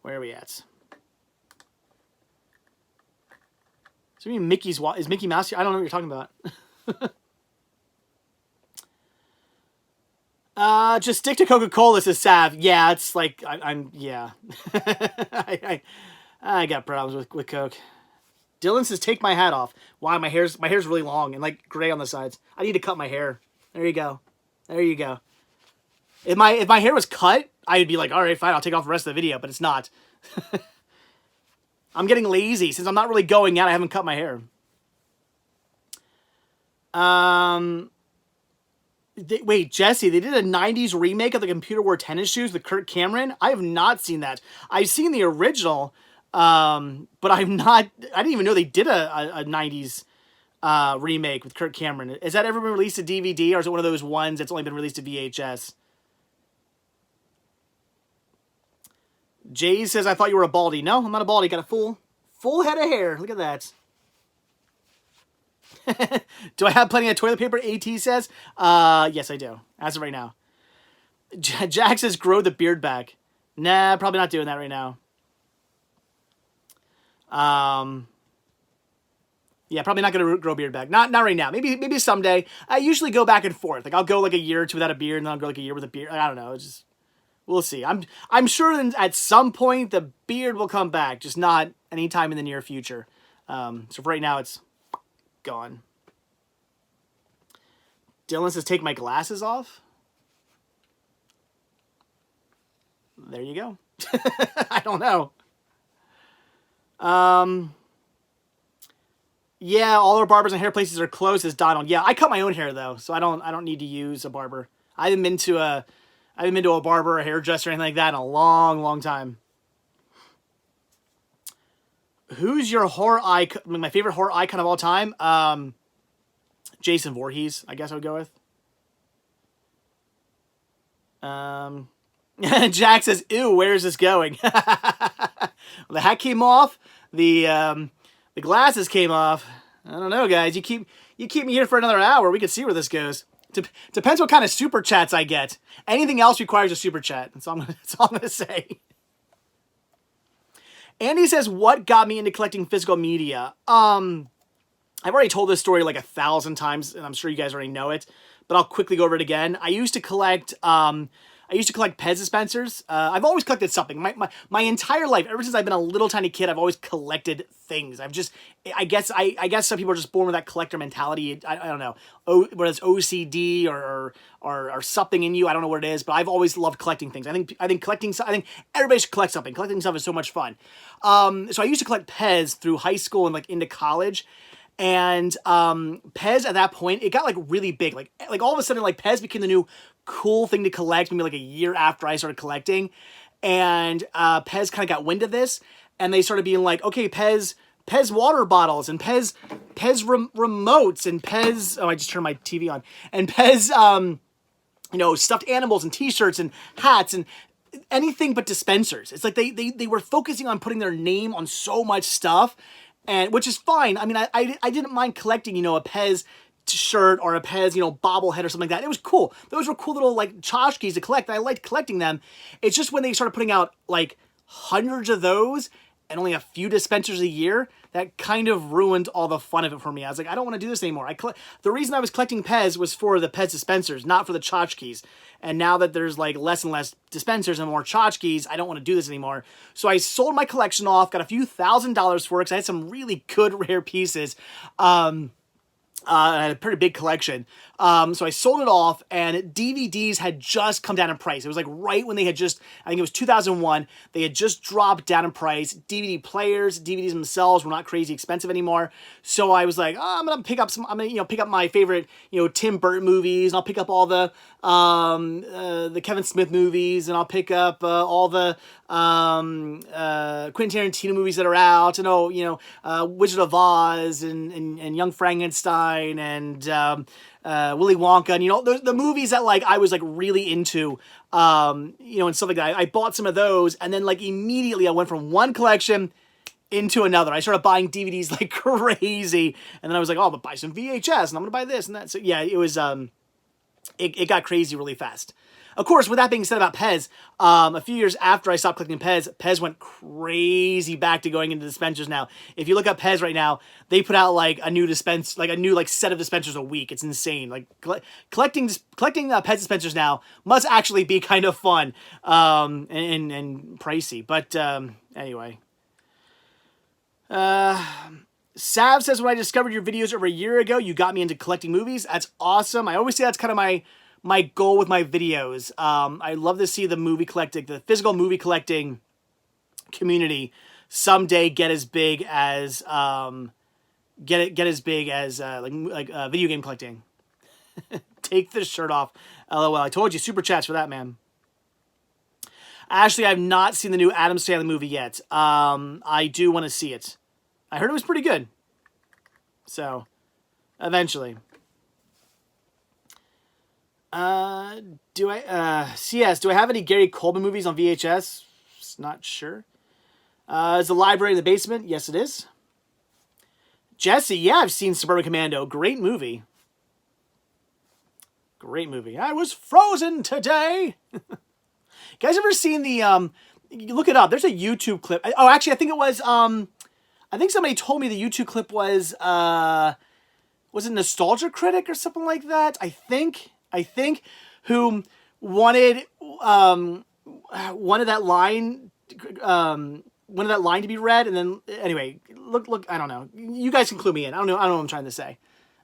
Where are we at? So you mean is Mickey Mouse here? I don't know what you're talking about. Just stick to Coca-Cola, says Sav. Yeah, it's like yeah. I got problems with Coke. Dylan says take my hat off. Why? My hair's really long and like gray on the sides. I need to cut my hair. There you go. There you go. If my hair was cut, I'd be like, all right, fine, I'll take off the rest of the video, but it's not. I'm getting lazy since I'm not really going out. I haven't cut my hair. Wait, Jesse, they did a 90s remake of the Computer Wore Tennis Shoes with Kirk Cameron. I have not seen that. I've seen the original, but I didn't even know they did a 90s remake with Kirk Cameron. Has that ever been released to DVD, or is it one of those ones that's only been released to VHS? Jay says, I thought you were a baldy. No, I'm not a baldy. Got a full head of hair. Look at that. Do I have plenty of toilet paper? AT says. Yes, I do. As of right now. Jack says, grow the beard back. Nah, probably not doing that right now. Yeah, probably not going to grow a beard back. Not right now. Maybe someday. I usually go back and forth. Like I'll go like a year or two without a beard, and then I'll go like a year with a beard. I don't know. It's just, we'll see. I'm sure that at some point the beard will come back, just not anytime in the near future. So for right now, it's gone. Dylan says, take my glasses off. There you go. I don't know. Yeah, all our barbers and hair places are closed, says Donald. Yeah, I cut my own hair though, so I don't need to use a barber. I haven't been to a barber or a hairdresser or anything like that in a long, long time. Who's your horror icon? My favorite horror icon of all time? Jason Voorhees, I guess I would go with. Jack says, ew, where is this going? Well, the hat came off. The glasses came off. I don't know, guys. You keep me here for another hour. We can see where this goes. Depends what kind of super chats I get. Anything else requires a super chat. That's all I'm going to say. Andy says, what got me into collecting physical media? I've already told this story like 1,000 times, and I'm sure you guys already know it, but I'll quickly go over it again. I used to collect Pez dispensers. I've always collected something. My entire life, ever since I've been a little tiny kid, I've always collected things. I guess some people are just born with that collector mentality. I don't know, whether it's OCD or something in you. I don't know what it is, but I've always loved collecting things. I think everybody should collect something. Collecting stuff is so much fun. So I used to collect Pez through high school and like into college. And Pez at that point, it got like really big. Like all of a sudden, like Pez became the new cool thing to collect. Maybe like a year after I started collecting, and Pez kind of got wind of this, and they started being like, okay, Pez water bottles and Pez remotes and Pez. Oh, I just turned my TV on. And Pez, stuffed animals and T-shirts and hats and anything but dispensers. It's like they were focusing on putting their name on so much stuff. And which is fine. I mean, I didn't mind collecting, a Pez shirt or a Pez, bobblehead or something like that. It was cool. Those were cool little like tchotchkes to collect. I liked collecting them. It's just when they started putting out like hundreds of those and only a few dispensers a year, that kind of ruined all the fun of it for me. I was like, I don't want to do this anymore. The reason I was collecting Pez was for the Pez dispensers, not for the tchotchkes. And now that there's like less and less dispensers and more tchotchkes, I don't want to do this anymore. So I sold my collection off, got a few $1,000s for it because I had some really good rare pieces. I had a pretty big collection. So I sold it off, and DVDs had just come down in price. It was like right when they had just, I think it was 2001, they had just dropped down in price. DVD players, DVDs themselves were not crazy expensive anymore. So I was like, I'm going to pick up pick up my favorite, Tim Burton movies, and I'll pick up all the Kevin Smith movies, and I'll pick up all the Quentin Tarantino movies that are out, and Wizard of Oz and Young Frankenstein and Willy Wonka, and the movies that like I was like really into, and stuff like that. I bought some of those, and then like immediately I went from one collection into another. I started buying DVDs like crazy, and then I was like, oh, I'm gonna buy some VHS, and I'm gonna buy this and that. So yeah, it was it got crazy really fast. Of course, with that being said about Pez, a few years after I stopped collecting Pez went crazy back to going into dispensers now. If you look up Pez right now, they put out like a new set of dispensers a week. It's insane. Like collecting Pez dispensers now must actually be kind of fun and pricey. But anyway. Sav says, when I discovered your videos over a year ago, you got me into collecting movies. That's awesome. I always say that's kind of my goal with my videos. I love to see the physical movie collecting community someday get as big as video game collecting. Take the shirt off. LOL. I told you, super chats for that, man. Ashley, I've not seen the new Adam Sandler movie yet. I do want to see it. I heard it was pretty good. So, eventually. Do I have any Gary Coleman movies on VHS? Not sure. Is the library in the basement? Yes, it is. Jesse, yeah, I've seen Suburban Commando. Great movie. Great movie. I was frozen today. You guys ever seen the, you look it up. There's a YouTube clip. Oh, actually, I think it was, I think somebody told me the YouTube clip was it Nostalgia Critic or something like that? I think, who wanted that line to be read, and then anyway, look, I don't know. You guys can clue me in. I don't know what I'm trying to say.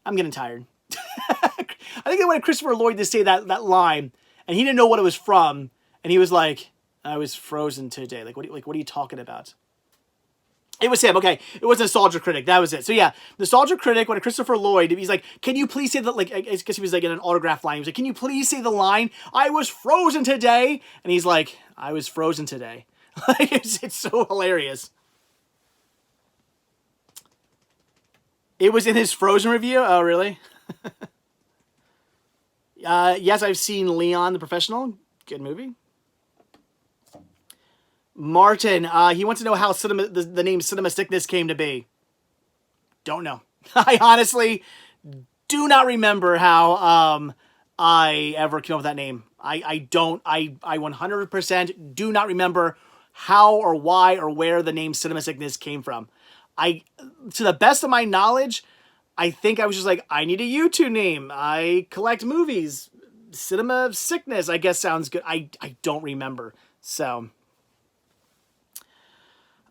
I'm getting tired. I think they wanted Christopher Lloyd to say that line, and he didn't know what it was from, and he was like, "I was frozen today." Like, what are you talking about? It was him. Okay, it was Nostalgia Critic. That was it. So yeah, Nostalgia Critic. When Christopher Lloyd, he's like, "Can you please say that?" Like, I guess he was like in an autograph line. He was like, "Can you please say the line? I was frozen today." And he's like, "I was frozen today." Like, it's so hilarious. It was in his Frozen review. Oh, really? Yes, I've seen Leon the Professional. Good movie. Martin, he wants to know how the name Cinema Sickness came to be. Don't know. I honestly do not remember how I ever came up with that name. I 100% do not remember how or why or where the name Cinema Sickness came from. To the best of my knowledge, I think I was just like, I need a YouTube name. I collect movies. Cinema of Sickness, I guess sounds good. I don't remember. So,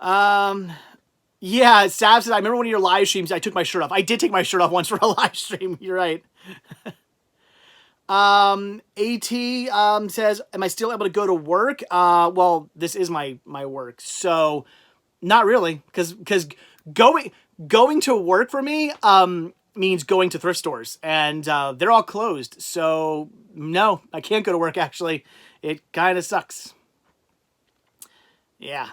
yeah, Sav says, I remember one of your live streams, I took my shirt off. I did take my shirt off once for a live stream. You're right. AT says, am I still able to go to work? Well, this is my work. So, not really, because going to work for me means going to thrift stores, and they're all closed. So no, I can't go to work. Actually, it kind of sucks. Yeah,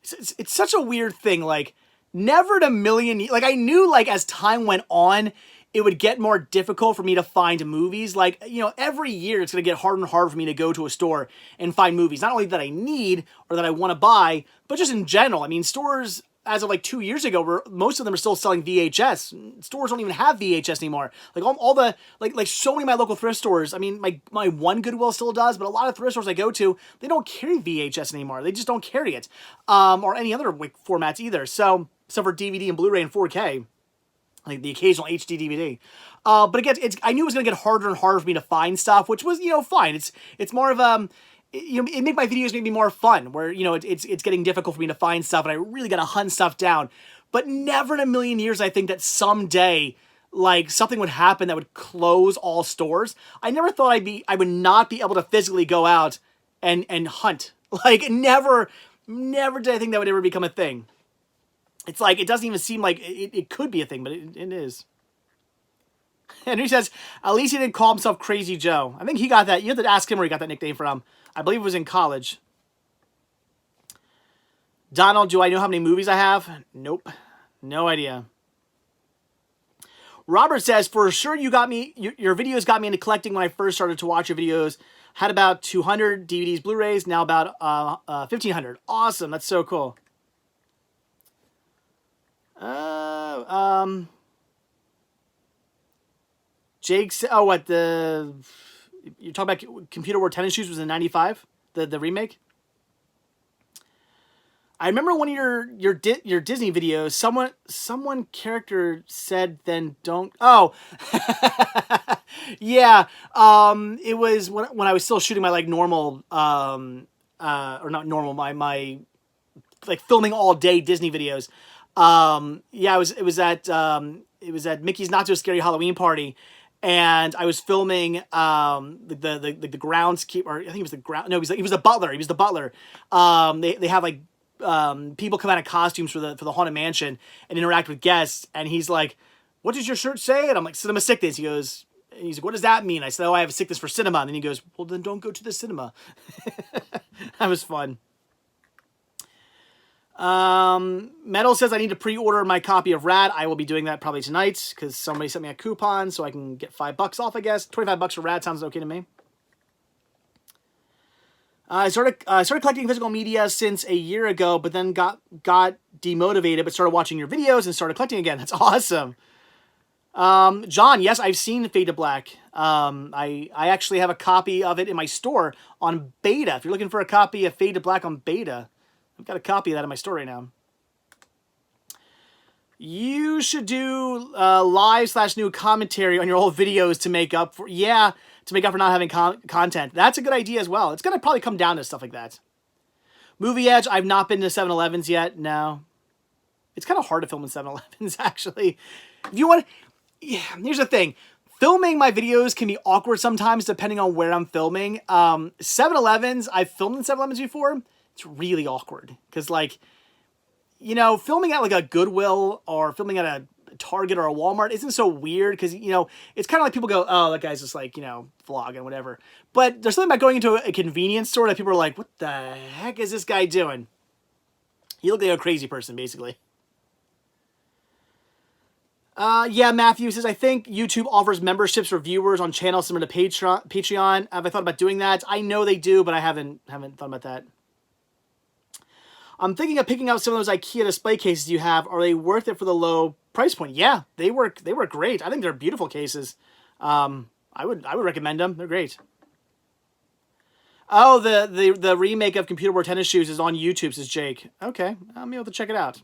it's such a weird thing. Like, never in a million. Like, I knew, like, as time went on, it would get more difficult for me to find movies. Like, you know, every year it's going to get harder and harder for me to go to a store and find movies. Not only that I need or that I want to buy, but just in general. I mean, stores, as of like 2 years ago, most of them are still selling VHS. Stores don't even have VHS anymore. Like, all the, like so many of my local thrift stores, I mean, my one Goodwill still does, but a lot of thrift stores I go to, they don't carry VHS anymore. They just don't carry it. Or any other formats either. So, except for DVD and Blu-ray and 4K. Like the occasional HD DVD. But again, I knew it was going to get harder and harder for me to find stuff, which was, you know, fine. It's more of, you know, it made my videos maybe more fun, where, you know, it's getting difficult for me to find stuff, and I really got to hunt stuff down. But never in a million years, I think that someday, like, something would happen that would close all stores. I never thought I would not be able to physically go out and hunt. Like, never did I think that would ever become a thing. It's like, it doesn't even seem like it could be a thing, but it is. And he says, at least he didn't call himself Crazy Joe. I think he got that. You have to ask him where he got that nickname from. I believe it was in college. Donald, do I know how many movies I have? Nope. No idea. Robert says, for sure you got me, your videos got me into collecting when I first started to watch your videos. Had about 200 DVDs, Blu-rays, now about 1,500. Awesome. That's so cool. Jake's, oh, what, you're talking about Computer Wore Tennis Shoes was in 95? The remake? I remember one of your Disney videos, someone character said, then don't, oh, yeah, it was when I was still shooting my, like, normal, or not normal, my like, filming all day Disney videos. Yeah, it was at Mickey's Not So Scary Halloween Party, and I was filming the groundskeeper, or I think it was the ground. No, he was the butler. He was the butler. They have, like, people come out in costumes for the Haunted Mansion and interact with guests, and he's like, "What does your shirt say?" And I'm like, "Cinema Sickness." He's like, "What does that mean?" I said, "Oh, I have a sickness for cinema." And then he goes, "Well, then don't go to the cinema." That was fun. Metal says I need to pre-order my copy of Rad. I will be doing that probably tonight because somebody sent me a coupon so I can get $5 off, I guess. $25 for Rad sounds okay to me. I started collecting physical media since a year ago, but then got demotivated, but started watching your videos and started collecting again. That's awesome. John, yes, I've seen Fade to Black. I actually have a copy of it in my store on beta. If you're looking for a copy of Fade to Black on beta, I've got a copy of that in my store right now. You should do live/new commentary on your old videos to make up for not having content. That's a good idea as well. It's going to probably come down to stuff like that. Movie Edge, I've not been to 7-Elevens yet. No. It's kind of hard to film in 7-Elevens, actually. If you want, yeah, here's the thing. Filming my videos can be awkward sometimes depending on where I'm filming. 7-Elevens, I've filmed in 7-Elevens before. It's really awkward because, like, you know, filming at, like, a Goodwill or filming at a Target or a Walmart isn't so weird because, you know, it's kind of like people go, oh, that guy's just, like, you know, vlogging, whatever. But there's something about going into a convenience store that people are like, what the heck is this guy doing? You look like a crazy person, basically. Yeah, Matthew says, I think YouTube offers memberships for viewers on channels similar to Patreon. Have I thought about doing that? I know they do, but I haven't thought about that. I'm thinking of picking up some of those IKEA display cases you have. Are they worth it for the low price point? Yeah, they work great. I think they're beautiful cases. I would recommend them. They're great. Oh, the remake of Computer Wore Tennis Shoes is on YouTube, says Jake. Okay, I'll be able to check it out.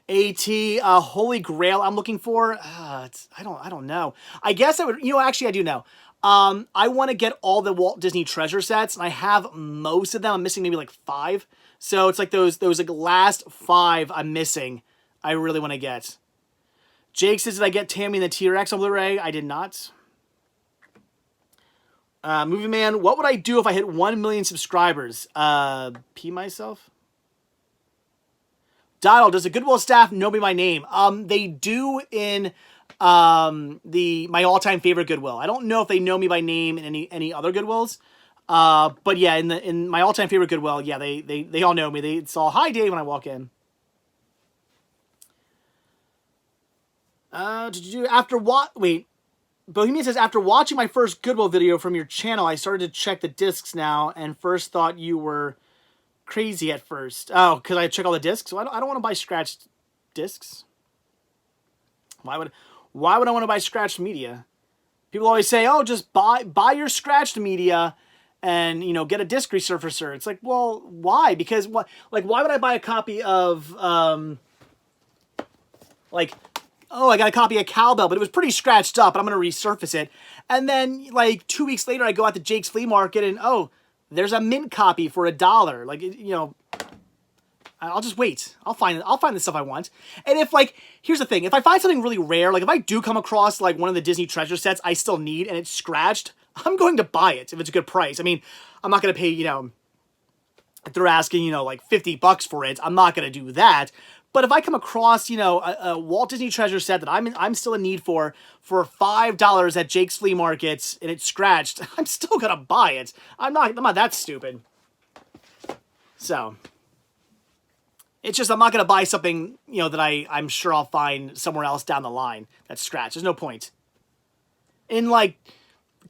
AT, Holy Grail I'm looking for. I don't know. I guess I would, actually I do know. I want to get all the Walt Disney treasure sets, and I have most of them. I'm missing maybe like 5. So it's like those like last 5 I'm missing. I really want to get. Jake says, did I get Tammy and the T-Rex on Blu-ray? I did not. Movie Man, what would I do if I hit 1 million subscribers? Pee myself? Donald, does the Goodwill staff know me by name? They do in my all-time favorite Goodwill. I don't know if they know me by name in any other Goodwills. But yeah, in my all-time favorite Goodwill, yeah, they all know me. They saw hi Dave when I walk in. Bohemian says, after watching my first Goodwill video from your channel, I started to check the discs now, and first thought you were crazy at first. Oh, because I check all the discs? So I don't want to buy scratched discs. Why would I want to buy scratched media? People always say, oh, just buy your scratched media and, get a disc resurfacer. It's like, well, why? Because why would I buy a copy of, oh, I got a copy of Cowbell, but it was pretty scratched up, and I'm going to resurface it. And then, 2 weeks later, I go out to Jake's Flea Market, and, oh, there's a mint copy for $1. I'll just wait. I'll find the stuff I want. And if, here's the thing. If I find something really rare, if I do come across, one of the Disney treasure sets I still need, and it's scratched, I'm going to buy it if it's a good price. I mean, I'm not going to pay, if they're asking, $50 for it, I'm not going to do that. But if I come across, a Walt Disney treasure set that I'm still in need for $5 at Jake's Flea Market and it's scratched, I'm still gonna buy it. I'm not that stupid. So it's just I'm not gonna buy something that I'm sure I'll find somewhere else down the line that's scratched. There's no point. In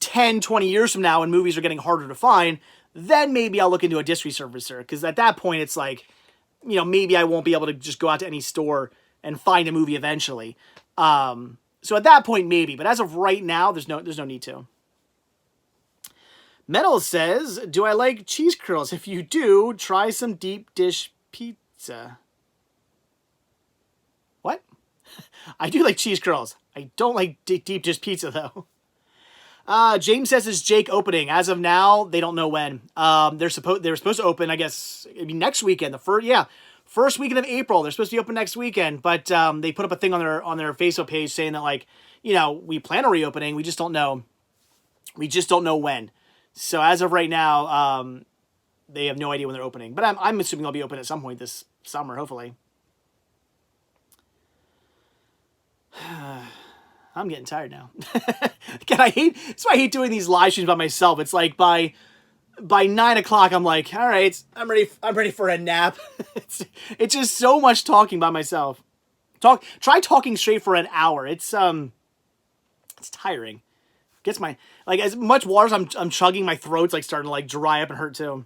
10, 20 years from now, when movies are getting harder to find, then maybe I'll look into a disc resurfacer, because at that point it's maybe I won't be able to just go out to any store and find a movie eventually. So at that point, maybe. But as of right now, there's no need to. Metal says, do I like cheese curls? If you do, try some deep dish pizza. What? I do like cheese curls. I don't like deep dish pizza, though. James says, is Jake opening? As of now, they don't know when. They're supposed to open, I guess, next weekend. First weekend of April. They're supposed to be open next weekend, but they put up a thing on their Facebook page saying that we plan on reopening. We just don't know. We just don't know when. So as of right now, they have no idea when they're opening. But I'm assuming they'll be open at some point this summer, hopefully. I'm getting tired now. Again, that's why I hate doing these live streams by myself. It's like by 9 o'clock, I'm like, all right, I'm ready for a nap. It's just so much talking by myself. Try talking straight for an hour. It's tiring. Gets my, as much water as I'm chugging, my throat's starting to dry up and hurt too.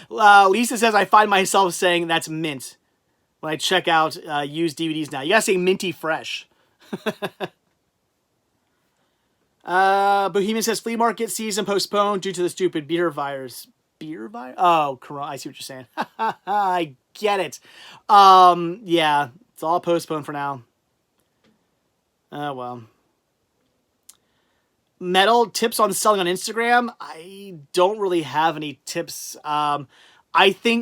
Lisa says, I find myself saying that's mint when I check out used DVDs now. You gotta say minty fresh. Bohemian says, flea market season postponed due to the stupid beer virus. Beer virus? Oh, Corona. I see what you're saying. I get it. Yeah, it's all postponed for now. Oh, well. Metal, tips on selling on Instagram? I don't really have any tips. I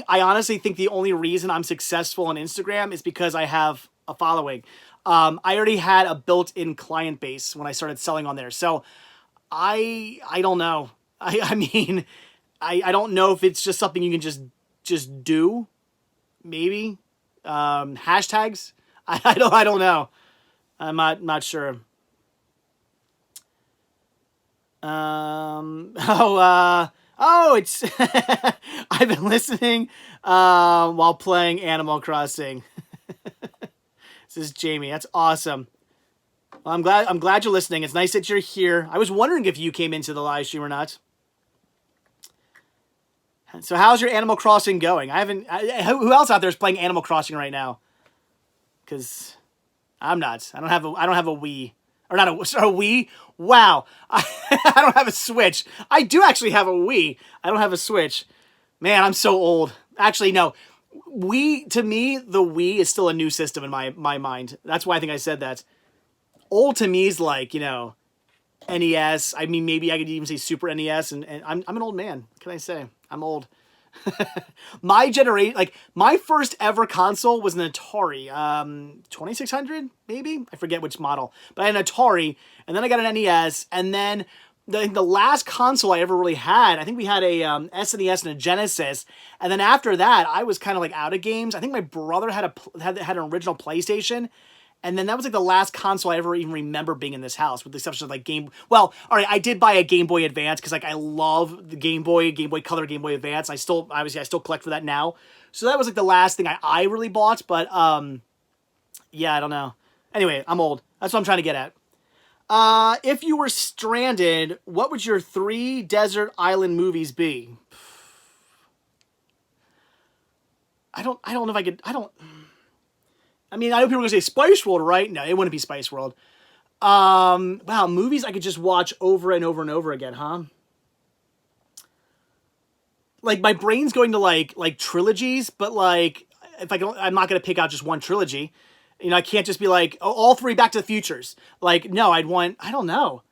honestly think the only reason I'm successful on Instagram is because I have a following. I already had a built-in client base when I started selling on there. So I don't know. I mean, I don't know if it's just something you can just do. Maybe. Hashtags? I don't know. I'm not sure. It's I've been listening while playing Animal Crossing. This is Jamie. That's awesome. Well, I'm glad you're listening. It's nice that you're here. I was wondering if you came into the live stream or not. So how's your Animal Crossing going? Who else out there is playing Animal Crossing right now? Because I'm not. I don't have a Wii. Or not a Wii? Wow. I don't have a Switch. I do actually have a Wii. I don't have a Switch. Man, I'm so old. Actually, no. To me, the Wii is still a new system in my mind. That's why I think I said that. Old to me is like, NES. I mean, maybe I could even say Super NES, and I'm an old man. What can I say? I'm old. My generation, like my first ever console was an Atari, 2600 maybe. I forget which model, but I had an Atari, and then I got an NES, and then the last console I ever really had, I think we had a SNES and a Genesis, and then after that, I was kind of like out of games. I think my brother had an original PlayStation. And then that was like the last console I ever even remember being in this house, with the exception of like Game. Well, all right, I did buy a Game Boy Advance because like I love the Game Boy Color, Game Boy Advance. I still collect for that now. So that was like the last thing I really bought. But yeah, I don't know. Anyway, I'm old. That's what I'm trying to get at. If you were stranded, what would your 3 desert island movies be? I don't know if I could. I mean, I know people are going to say Spice World, right? No, it wouldn't be Spice World. Wow, movies I could just watch over and over and over again, huh? Like, my brain's going to, like trilogies, but, like, if I'm not going to pick out just one trilogy. I can't just be like, oh, all 3 Back to the Futures. Like, no, I don't know.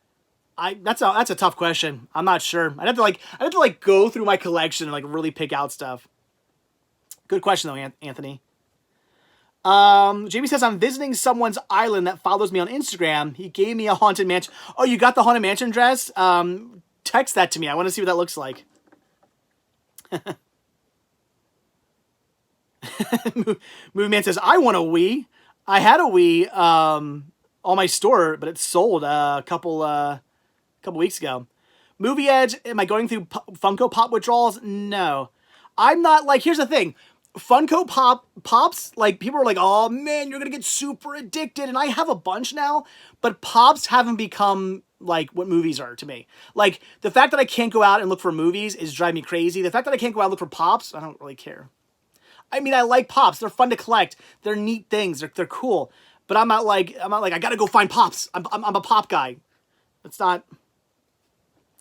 That's a tough question. I'm not sure. I'd have to go through my collection and, like, really pick out stuff. Good question, though, Anthony. Jamie says, I'm visiting someone's island that follows me on Instagram. He gave me a Haunted Mansion. Oh, you got the Haunted Mansion dress? Text that to me. I want to see what that looks like. Movie Man says, I want a Wii. I had a Wii on my store, but it sold a couple weeks ago. Movie Edge, am I going through Funko Pop withdrawals? No. I'm not, like, here's the thing. Funko Pops, like, people are like, oh man, you're gonna get super addicted, and I have a bunch now, but Pops haven't become, like, what movies are to me. Like, the fact that I can't go out and look for movies is driving me crazy. The fact that I can't go out and look for Pops, I don't really care. I mean, I like Pops. They're fun to collect. They're neat things. They're cool. But I'm not like, I gotta go find Pops. I'm a Pop guy. It's not,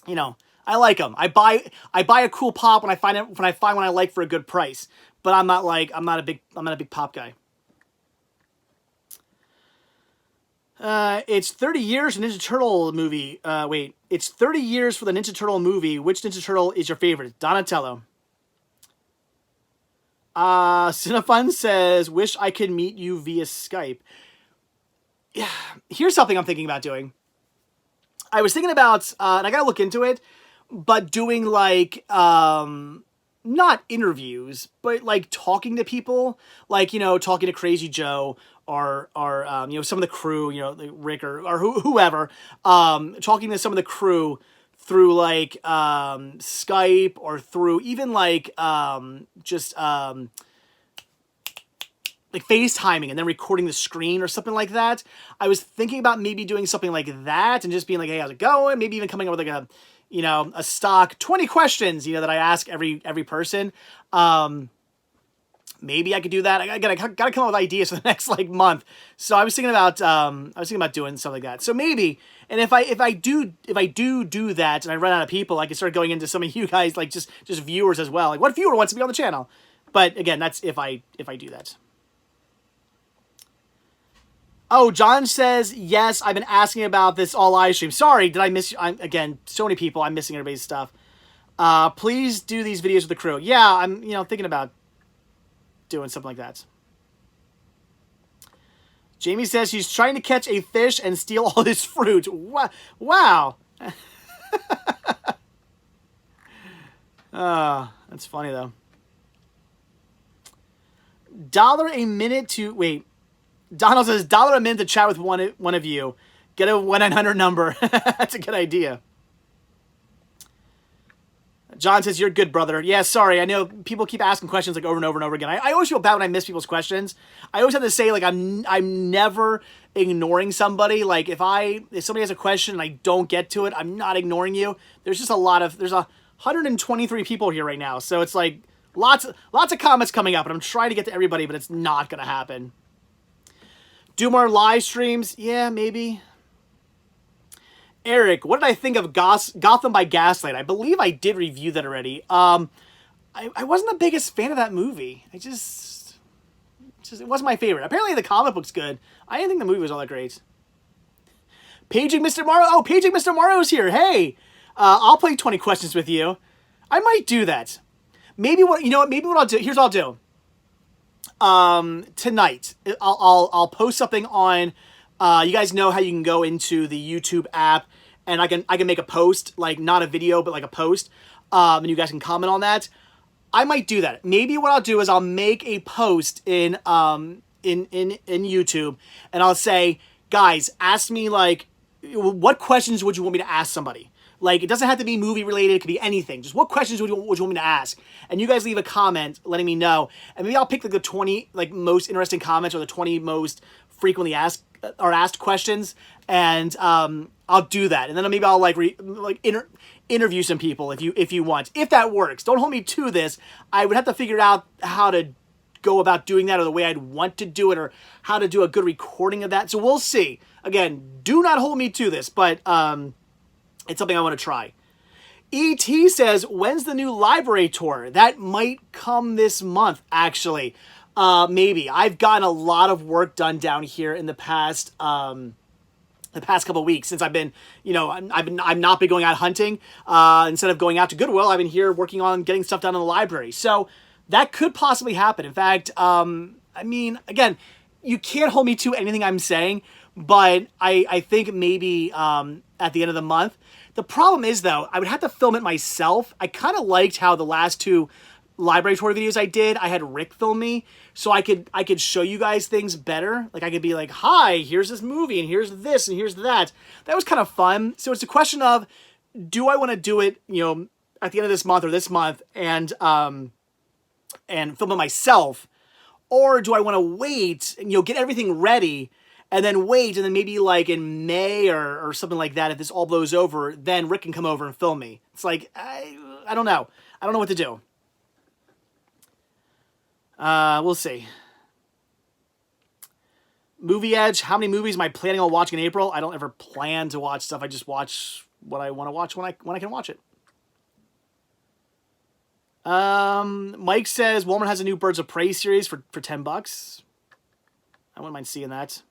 I like them. I buy a cool Pop when I find one I like for a good price. But I'm not a big Pop guy. It's 30 years for the Ninja Turtle movie. It's 30 years for the Ninja Turtle movie. Which Ninja Turtle is your favorite? Donatello. Cinefun says, wish I could meet you via Skype. Yeah, here's something I'm thinking about doing. I was thinking about, and I gotta look into it, but doing like, not interviews, but like talking to people, like, talking to Crazy Joe or some of the crew, like Rick or whoever, talking to some of the crew through like Skype or through even like just like FaceTiming and then recording the screen or something like that. I was thinking about maybe doing something like that and just being like, hey, how's it going? Maybe even coming up with like a stock 20 questions, that I ask every person. Maybe I could do that. I gotta come up with ideas for the next like month. So I was thinking about doing something like that. So maybe, and if I do that and I run out of people, I can start going into some of you guys, like just viewers as well. Like, what viewer wants to be on the channel? But again, that's if I do that. Oh, John says, yes, I've been asking about this all live stream. Sorry, did I miss you? Again, so many people, I'm missing everybody's stuff. Please do these videos with the crew. Yeah, I'm, thinking about doing something like that. Jamie says she's trying to catch a fish and steal all his fruit. Wow. That's funny, though. $1 a minute to... Wait. Donald says, $1 a minute to chat with one of you. Get a 1-900 number. That's a good idea. John says, you're good, brother. Yeah, sorry. I know people keep asking questions like over and over and over again. I always feel bad when I miss people's questions. I always have to say, like, I'm never ignoring somebody. Like, if somebody has a question and I don't get to it, I'm not ignoring you. There's just there's 123 people here right now. So it's like lots of comments coming up, and I'm trying to get to everybody, but it's not going to happen. Do more live streams? Yeah, maybe. Eric, what did I think of Gotham by Gaslight? I believe I did review that already. I wasn't the biggest fan of that movie. It wasn't my favorite. Apparently the comic book's good. I didn't think the movie was all that great. Paging Mr. Morrow. Oh, Paging Mr. Morrow's here. Hey, I'll play 20 questions with you. I might do that. Maybe what I'll do. Here's what I'll do. Tonight, I'll post something on. You guys know how you can go into the YouTube app, and I can make a post, like not a video, but like a post, and you guys can comment on that. I might do that. Maybe what I'll do is I'll make a post in YouTube, and I'll say, guys, ask me like, what questions would you want me to ask somebody? Like, it doesn't have to be movie related. It could be anything. Just what questions would you want me to ask? And you guys leave a comment letting me know. And maybe I'll pick like the 20 like most interesting comments or the 20 most frequently asked questions, and I'll do that. And then maybe I'll interview some people if you want. If that works, don't hold me to this. I would have to figure out how to go about doing that, or the way I'd want to do it, or how to do a good recording of that. So we'll see. Again, do not hold me to this, but it's something I want to try. E.T. says, when's the new library tour? That might come this month, actually. Maybe. I've gotten a lot of work done down here in the past couple of weeks, since I've been, I've not been going out hunting. Instead of going out to Goodwill, I've been here working on getting stuff done in the library. So that could possibly happen. In fact, again, you can't hold me to anything I'm saying, but I think maybe at the end of the month. The problem is, though, I would have to film it myself. I kind of liked how the last two library tour videos I did, I had Rick film me, so I could show you guys things better. Like, I could be like, hi, here's this movie, and here's this, and here's that. That was kind of fun. So it's a question of, do I want to do it, at the end of this month or this month, and film it myself, or do I want to wait and get everything ready, and then wait, and then maybe like in May or something like that, if this all blows over, then Rick can come over and film me. It's like, I don't know. I don't know what to do. We'll see. Movie Edge. How many movies am I planning on watching in April? I don't ever plan to watch stuff. I just watch what I want to watch when I can watch it. Mike says Walmart has a new Birds of Prey series for $10. I wouldn't mind seeing that.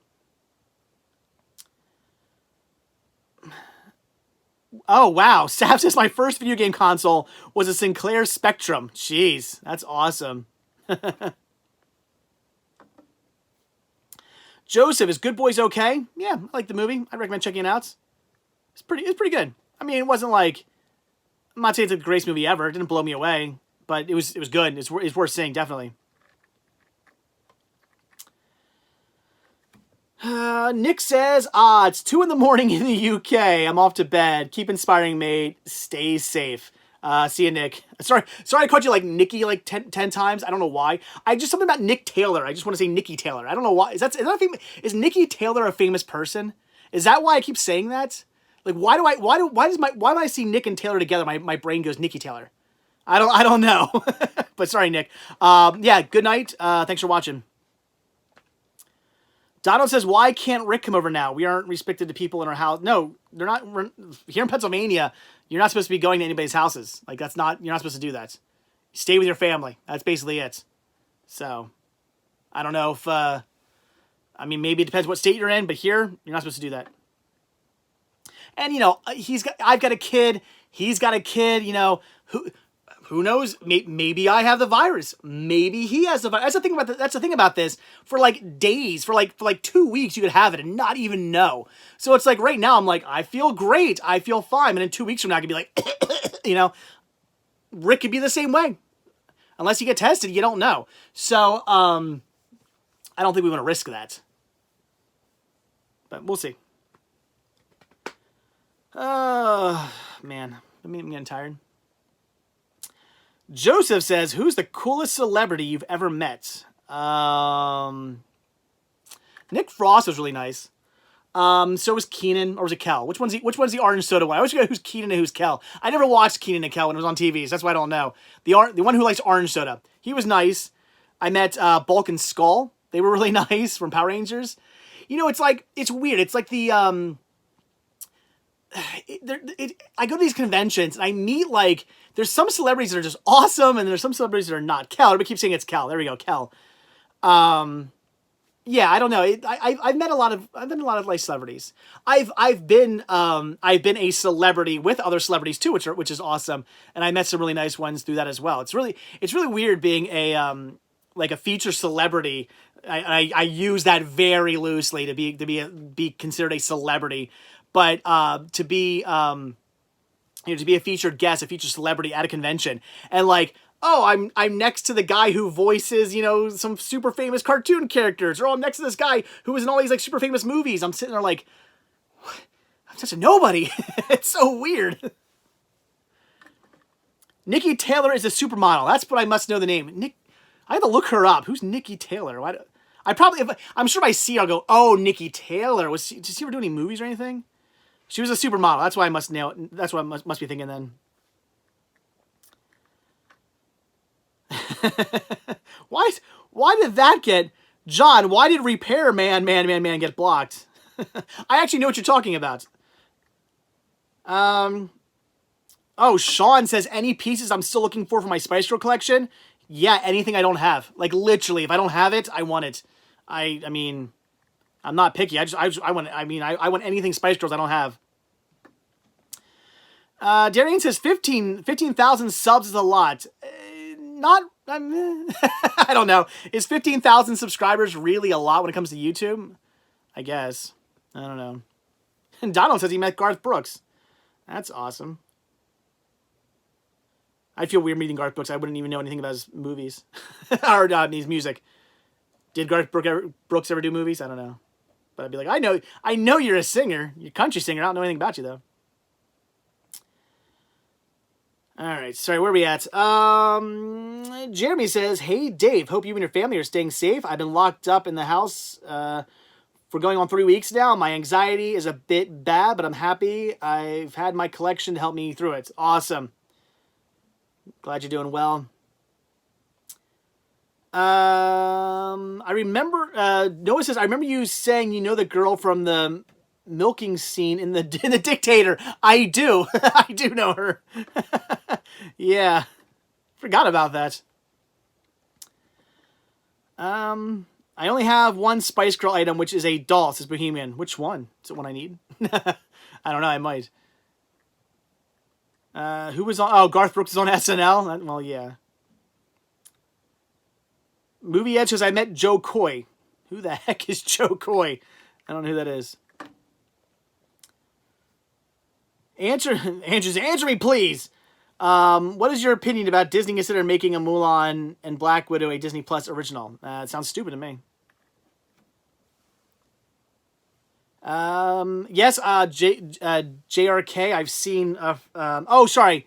Oh, wow. Sav says my first video game console was a Sinclair Spectrum. Jeez, that's awesome. Joseph, is Good Boys okay? Yeah, I like the movie. I'd recommend checking it out. It's pretty good. I mean, it wasn't like, I'm not saying it's the greatest movie ever. It didn't blow me away, but it was good. It's worth seeing, definitely. Nick says, it's 2 in the morning in the UK. I'm off to bed. Keep inspiring, mate. Stay safe. See you, Nick. Sorry I called you like Nikki like 10 times. I don't know why. Something about Nick Taylor. I just want to say Nikki Taylor. I don't know why. Is Nikki Taylor a famous person? Is that why I keep saying that? Like, why do I see Nick and Taylor together? My brain goes Nikki Taylor. I don't know. But sorry, Nick. Yeah, good night. Thanks for watching. Donald says, why can't Rick come over now? We aren't restricted to people in our house. No, they're not. Here in Pennsylvania, you're not supposed to be going to anybody's houses. Like, you're not supposed to do that. Stay with your family. That's basically it. So, I don't know if, maybe it depends what state you're in, but here, you're not supposed to do that. And, I've got a kid. He's got a kid, who knows? Maybe I have the virus. Maybe he has the virus. That's the thing about this. For like days, for like 2 weeks, you could have it and not even know. So it's like right now, I'm like, I feel great. I feel fine. And in 2 weeks from now, I could be like, Rick could be the same way. Unless you get tested, you don't know. So I don't think we want to risk that. But we'll see. Man, I'm getting tired. Joseph says, who's the coolest celebrity you've ever met? Nick Frost was really nice. So was Keenan, or was it Kel? Which one's the orange soda one? I always forget who's Keenan and who's Kel. I never watched Keenan and Kel when it was on TV, so that's why I don't know. The one who likes orange soda. He was nice. I met Bulk and Skull. They were really nice from Power Rangers. It's weird. It's like the I go to these conventions and I meet like there's some celebrities that are just awesome and there's some celebrities that are not. Kel, everybody keeps saying it's Kel. There we go, Kel. Yeah, I don't know. I've met a lot of like celebrities. I've been a celebrity with other celebrities too, which is awesome. And I met some really nice ones through that as well. It's really weird being a like a feature celebrity. I use that very loosely to be considered a celebrity, but to be to be a featured guest, a featured celebrity at a convention, and like, oh, I'm next to the guy who voices, some super famous cartoon characters, or I'm next to this guy who was in all these like super famous movies. I'm sitting there like, what? I'm such a nobody. It's so weird. Nikki Taylor is a supermodel. That's what I must know the name. I have to look her up. Who's Nikki Taylor? I'm sure if I see her, I'll go, oh, Nikki Taylor. Did you see her do any movies or anything? She was a supermodel. That's why I must know. That's what I must be thinking then. Why did that get... John, why did Repair Man get blocked? I actually know what you're talking about. Oh, Sean says, any pieces I'm still looking for my Spice Girl collection? Yeah, anything I don't have. Like, literally, if I don't have it, I want it. I mean, I'm not picky. I want anything Spice Girls I don't have. Darian says 15,000 subs is a lot. I don't know. Is 15,000 subscribers really a lot when it comes to YouTube? I guess. I don't know. And Donald says he met Garth Brooks. That's awesome. I feel weird meeting Garth Brooks. I wouldn't even know anything about his movies. Or his music. Did Garth Brooks ever do movies? I don't know. But I'd be like, I know you're a singer. You're a country singer. I don't know anything about you, though. All right, sorry, where are we at? Jeremy says, hey, Dave, hope you and your family are staying safe. I've been locked up in the house for going on 3 weeks now. My anxiety is a bit bad, but I'm happy. I've had my collection to help me through it. Awesome. Glad you're doing well. I remember, Noah says, I remember you saying the girl from the milking scene in the Dictator. I do. I do know her. Yeah. Forgot about that. I only have one Spice Girl item, which is a doll, says Bohemian. Which one? Is it one I need? I don't know. I might. Who was on? Oh, Garth Brooks is on SNL? Well, yeah. Movie Edge says, I met Joe Coy. Who the heck is Joe Coy? I don't know who that is. Answer me, please. What is your opinion about Disney considering making a Mulan and Black Widow a Disney Plus original? It sounds stupid to me. Yes, JRK, I've seen... oh, sorry.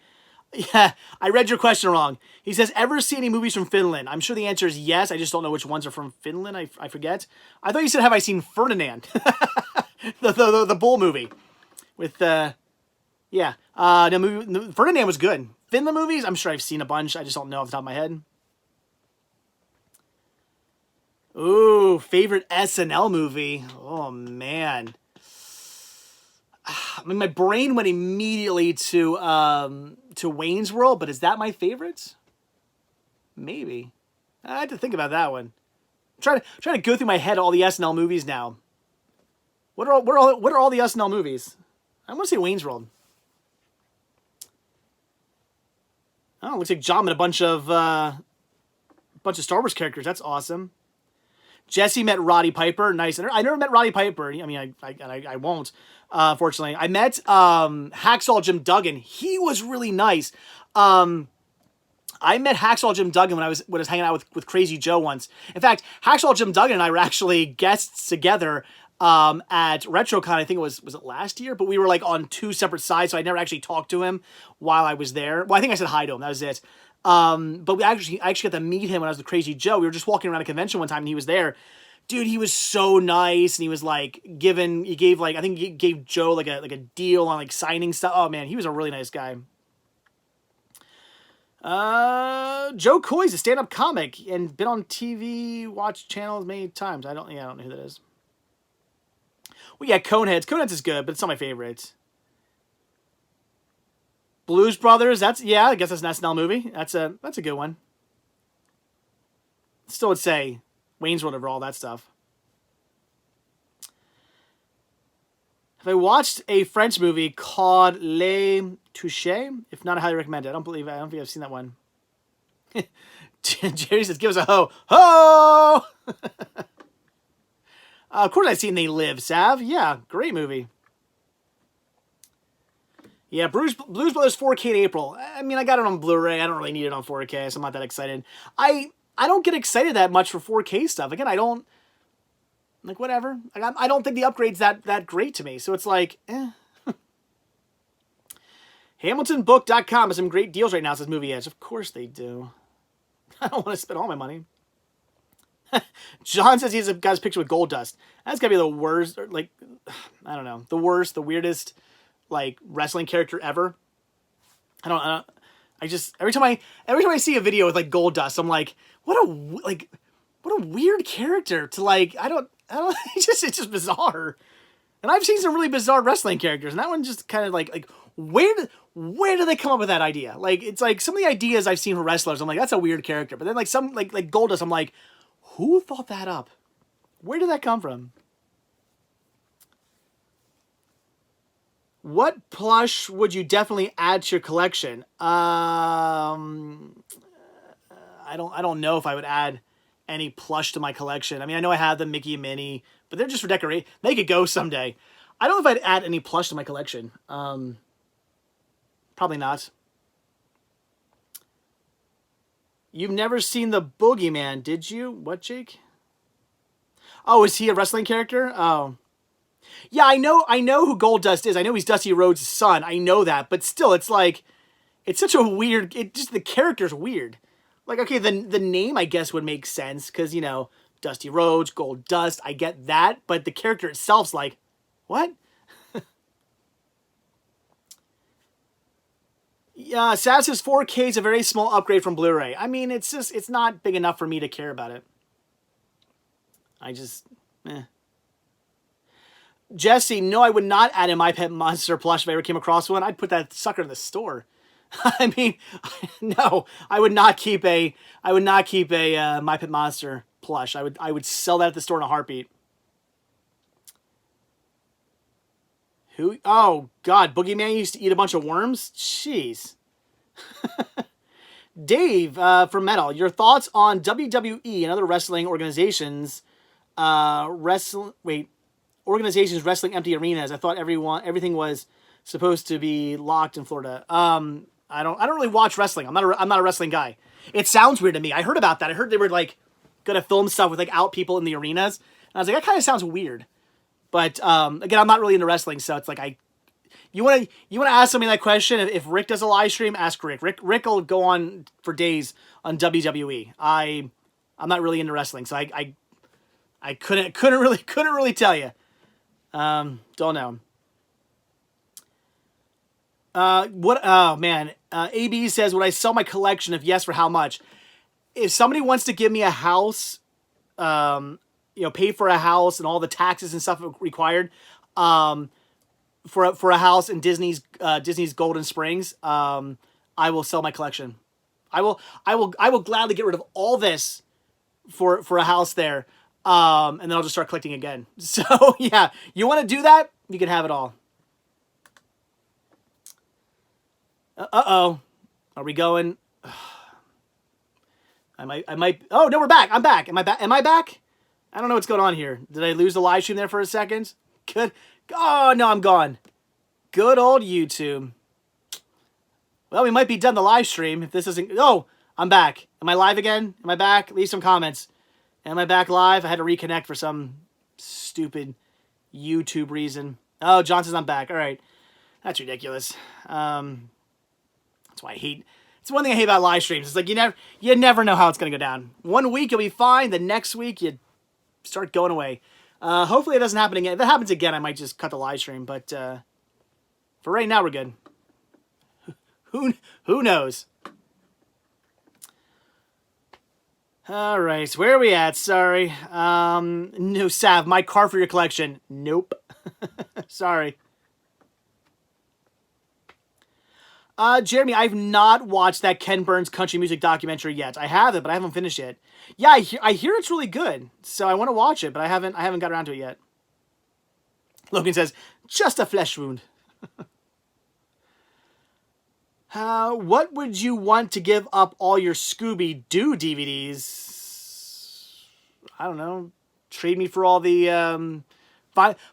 Yeah, I read your question wrong. He says, ever see any movies from Finland? I'm sure the answer is yes. I just don't know which ones are from Finland. I forget. I thought you said, have I seen Ferdinand? the bull movie. With, yeah. Ferdinand was good. Finland movies, I'm sure I've seen a bunch. I just don't know off the top of my head. Ooh, favorite SNL movie. Oh, man. I mean, my brain went immediately to Wayne's World, but is that my favorite? Maybe. I had to think about that one. I'm trying to go through my head all the SNL movies now. What are all the SNL movies? I want to say Wayne's World. Oh, it looks like John met a bunch of Star Wars characters. That's awesome. Jesse met Roddy Piper. Nice. I never met Roddy Piper. I mean, I won't. Fortunately, I met Hacksaw Jim Duggan. He was really nice. I met Hacksaw Jim Duggan when I was hanging out with Crazy Joe once. In fact, Hacksaw Jim Duggan and I were actually guests together at RetroCon. I think was it last year? But we were like on two separate sides, so I never actually talked to him while I was there. Well, I think I said hi to him. That was it. But I actually got to meet him when I was with Crazy Joe. We were just walking around a convention one time and he was there. Dude, he was so nice, and he was like he gave Joe like a deal on like signing stuff. Oh man, he was a really nice guy. Joe Coy's a stand-up comic and been on TV, watched channels many times. I don't know who that is. Well, yeah, Coneheads. Coneheads is good, but it's not my favorite. Blues Brothers. That's I guess that's an SNL movie. That's a good one. Still would say Wayne's World over all that stuff. Have I watched a French movie called Les Touches? If not, I highly recommend it. I don't think I've seen that one. Jerry says, "Give us a ho ho." Of course, I've seen They Live. Sav, yeah, great movie. Yeah, Blues Brothers 4K in April. I mean, I got it on Blu-ray. I don't really need it on 4K, so I'm not that excited. I don't get excited that much for 4K stuff. Again, I don't like whatever. I don't think the upgrade's that great to me. So it's like, eh. HamiltonBook.com has some great deals right now, says Movie Edge. Of course they do. I don't want to spend all my money. John says he's got his picture with gold dust. That's gotta be the worst, or like, I don't know, the worst, the weirdest, like, wrestling character ever. I just every time I see a video with like gold dust, I'm like, what a weird character to like. I don't. It's just bizarre. And I've seen some really bizarre wrestling characters, and that one just kind of like where do they come up with that idea? Like, it's like some of the ideas I've seen for wrestlers, I'm like, that's a weird character. But then like some like Goldust, I'm like, who thought that up? Where did that come from? What plush would you definitely add to your collection? I don't know if I would add any plush to my collection. I mean, I know I have the Mickey and Minnie, but they're just for decoration. They could go someday. I don't know if I'd add any plush to my collection. Probably not. You've never seen the Boogeyman, did you? What, Jake? Oh, is he a wrestling character? Oh. Yeah, I know who Goldust is. I know he's Dusty Rhodes' son. I know that, but still, it's like, it's such a weird. The character's weird. Like, okay, the name I guess would make sense because, you know, Dusty Rhodes, Goldust. I get that, but the character itself's like, what? Yeah, Sav says 4K is a very small upgrade from Blu-ray. I mean, it's not big enough for me to care about it. I just, eh. Jesse, no, I would not add in My Pet Monster plush if I ever came across one. I'd put that sucker in the store. I mean, no, I would not keep a My Pet Monster plush. I would sell that at the store in a heartbeat. Who? Oh God, Boogeyman used to eat a bunch of worms. Jeez. Dave from Metal, your thoughts on WWE and other wrestling organizations? Organizations wrestling empty arenas. I thought everything was supposed to be locked in Florida. I don't really watch wrestling. I'm not a wrestling guy. It sounds weird to me. I heard about that. I heard they were like gonna film stuff with like out people in the arenas. And I was like, that kind of sounds weird. But again, I'm not really into wrestling, so it's like you want to ask somebody that question. If Rick does a live stream, ask Rick. Rick will go on for days on WWE. I'm not really into wrestling, so I couldn't really tell you. Don't know. Oh man. AB says, would I sell my collection? If yes, for how much? If somebody wants to give me a house, pay for a house and all the taxes and stuff required, for a house in Disney's Golden Springs, I will sell my collection. I will gladly get rid of all this for a house there. And then I'll just start collecting again. So yeah, you want to do that? You can have it all. Uh-oh. Are we going? I might. Oh no, we're back. I'm back. Am I back? I don't know what's going on here. Did I lose the live stream there for a second? Good. Oh no, I'm gone. Good old YouTube. Well, we might be done the live stream if this isn't. Oh, I'm back. Am I live again? Am I back? Leave some comments. Am I back live? I had to reconnect for some stupid YouTube reason. Oh, John says I'm back. All right. That's ridiculous. That's why I hate. It's one thing I hate about live streams. It's like you never know how it's going to go down. One week you'll be fine. The next week you start going away. Hopefully it doesn't happen again. If it happens again, I might just cut the live stream. But for right now, we're good. Who knows? All right, where are we at? Sorry. No, Sav, my car for your collection. Nope. Sorry. Jeremy, I've not watched that Ken Burns country music documentary yet. I have it, but I haven't finished it. Yeah, I hear it's really good, so I want to watch it, but I haven't got around to it yet. Logan says, just a flesh wound. What would you want to give up all your Scooby-Doo DVDs? I don't know. Trade me for all the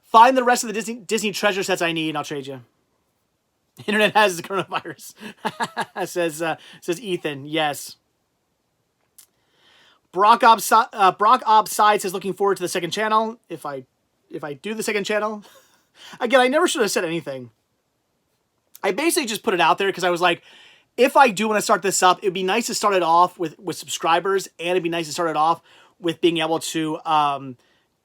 find the rest of the Disney treasure sets I need, and I'll trade you. Internet has the coronavirus. says Ethan. Yes. Brock Obside says looking forward to the second channel. If I do the second channel, again, I never should have said anything. I basically just put it out there because I was like, if I do want to start this up, it'd be nice to start it off with subscribers, and it'd be nice to start it off with being able to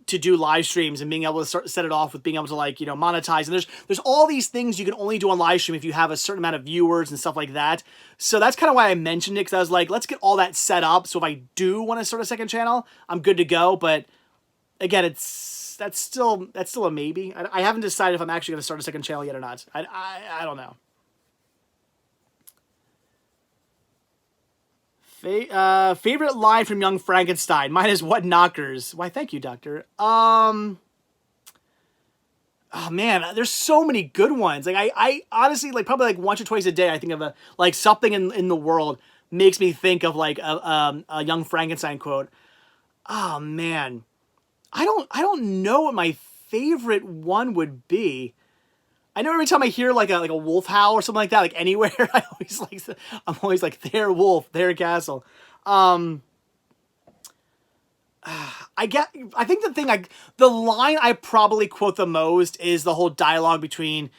do live streams and being able to set it off with being able to, like, you know, monetize. And there's all these things you can only do on live stream if you have a certain amount of viewers and stuff like that. So that's kind of why I mentioned it, because I was like, let's get all that set up. So if I do want to start a second channel, I'm good to go. But again, that's still a maybe. I haven't decided if I'm actually going to start a second channel yet or not. I don't know. Favorite line from Young Frankenstein? Mine is, "What knockers?" Why, thank you, Doctor. Oh man, there's so many good ones. Like I honestly, like, probably like once or twice a day I think of something in the world makes me think of like a Young Frankenstein quote. Oh man, I don't know what my favorite one would be. I know every time I hear like a wolf howl or something like that, like anywhere, I'm always like, there wolf, there castle. I think the line I probably quote the most is the whole dialogue between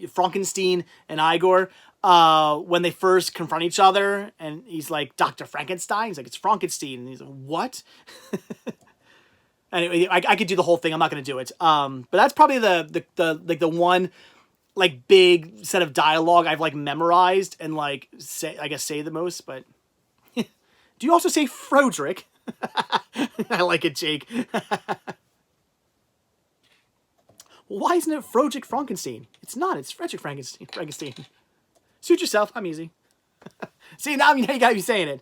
Frankenstein and Igor when they first confront each other, and he's like, "Dr. Frankenstein?" He's like, "It's Frankenstein," and he's like, "What?" Anyway, I could do the whole thing. I'm not going to do it. But that's probably the one like big set of dialogue I've like memorized and like say the most. But do you also say Froderick? I like it, Jake. Well, why isn't it Froderick Frankenstein? It's not. It's Frederick Frankenstein. Suit yourself. I'm easy. See, now you got to be saying it.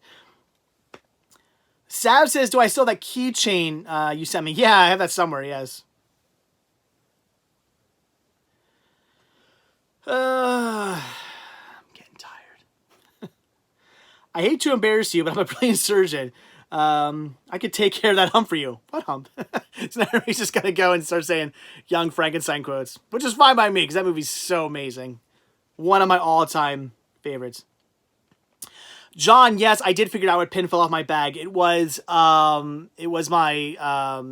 Sav says, do I still have that keychain you sent me? Yeah, I have that somewhere, yes. I'm getting tired. I hate to embarrass you, but I'm a brilliant surgeon. I could take care of that hump for you. What hump? So now everybody's just going to go and start saying Young Frankenstein quotes, which is fine by me because that movie's so amazing. One of my all-time favorites. John, yes, I did figure out what pin fell off my bag. It was my, now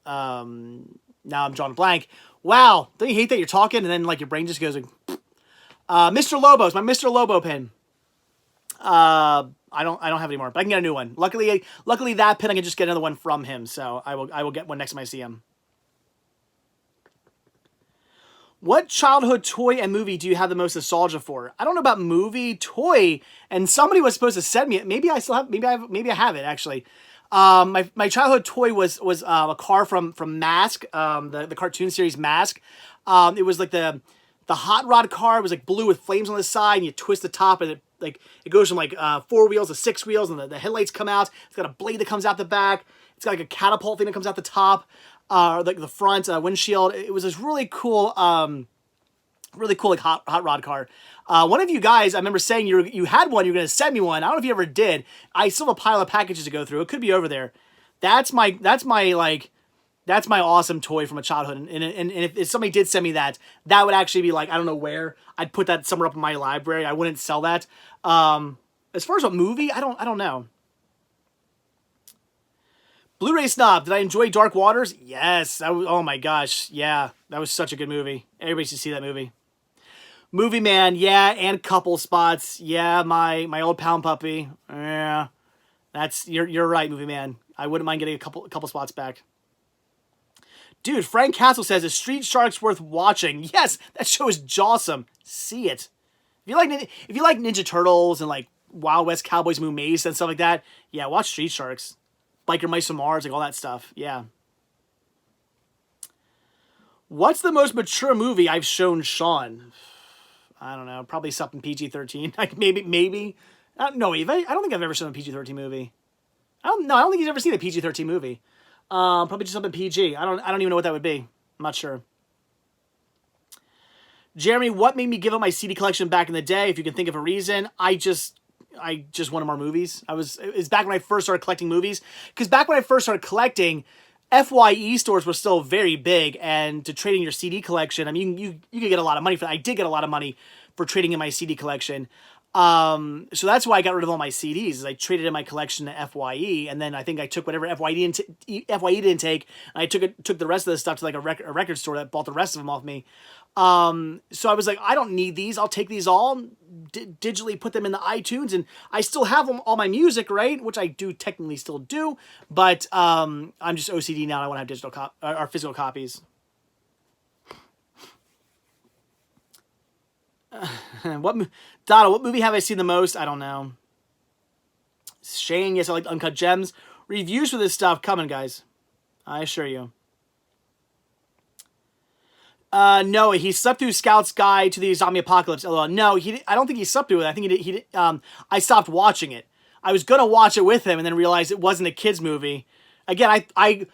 I'm drawing a blank. Wow, don't you hate that you're talking and then like your brain just goes like, Mr. Lobo's my Mr. Lobo pin. I don't have any more, but I can get a new one. Luckily that pin I can just get another one from him, so I will get one next time I see him. What childhood toy and movie do you have the most nostalgia for? I don't know about movie, toy, and somebody was supposed to send me it. Maybe I still have. Maybe I have it actually. My childhood toy was a car from Mask, the cartoon series Mask. It was like the hot rod car. It was like blue with flames on the side, and you twist the top, and it goes from like 4 wheels to 6 wheels, and the headlights come out. It's got a blade that comes out the back. It's got like a catapult thing that comes out the top. Like the front windshield. It was this really cool like hot rod car. One of you guys, I remember saying you had one. You were going to send me one. I don't know if you ever did. I still have a pile of packages to go through. It could be over there. That's my awesome toy from a childhood. And if somebody did send me that would actually be like, I don't know where. I'd put that somewhere up in my library. I wouldn't sell that. As far as a movie, I don't know. Blu-ray Snob, did I enjoy Dark Waters? Yes. Oh my gosh. Yeah. That was such a good movie. Everybody should see that movie. Movie Man, yeah, and Couple Spots. Yeah, my old pound puppy. Yeah. You're right, Movie Man. I wouldn't mind getting a couple spots back. Dude, Frank Castle says, is Street Sharks worth watching? Yes, that show is jawsome. See it. If you like Ninja Turtles and like Wild West Cowboys Moo Mace and stuff like that, yeah, watch Street Sharks. Biker Mice from Mars, like all that stuff. Yeah. What's the most mature movie I've shown Sean? I don't know. Probably something PG-13. Like maybe. No, Eva. I don't think I've ever shown a PG-13 movie. I don't think he's ever seen a PG-13 movie. Probably just something PG. I don't even know what that would be. I'm not sure. Jeremy, what made me give up my CD collection back in the day? If you can think of a reason, I just wanted more movies. It was back when I first started collecting movies. Because back when I first started collecting, FYE stores were still very big, and to trade in your CD collection, I mean, you could get a lot of money for that. I did get a lot of money for trading in my CD collection. So that's why I got rid of all my CDs. Is I traded in my collection to FYE, and then I think I took whatever FYE didn't take, and I took the rest of the stuff to like a record store that bought the rest of them off me. So I was like, I don't need these. I'll take these all, digitally put them in the iTunes, and I still have them, all my music, right? Which I do technically still do, but I'm just OCD now. I want to have digital or physical copies. Donna, what movie have I seen the most? I don't know. Shane, yes, I like Uncut Gems. Reviews for this stuff coming, guys. I assure you. No, he slept through Scout's Guide to the Zombie Apocalypse. No, I don't think he slept through it. I think he did. I stopped watching it. I was gonna watch it with him, and then realized it wasn't a kids movie. Again, I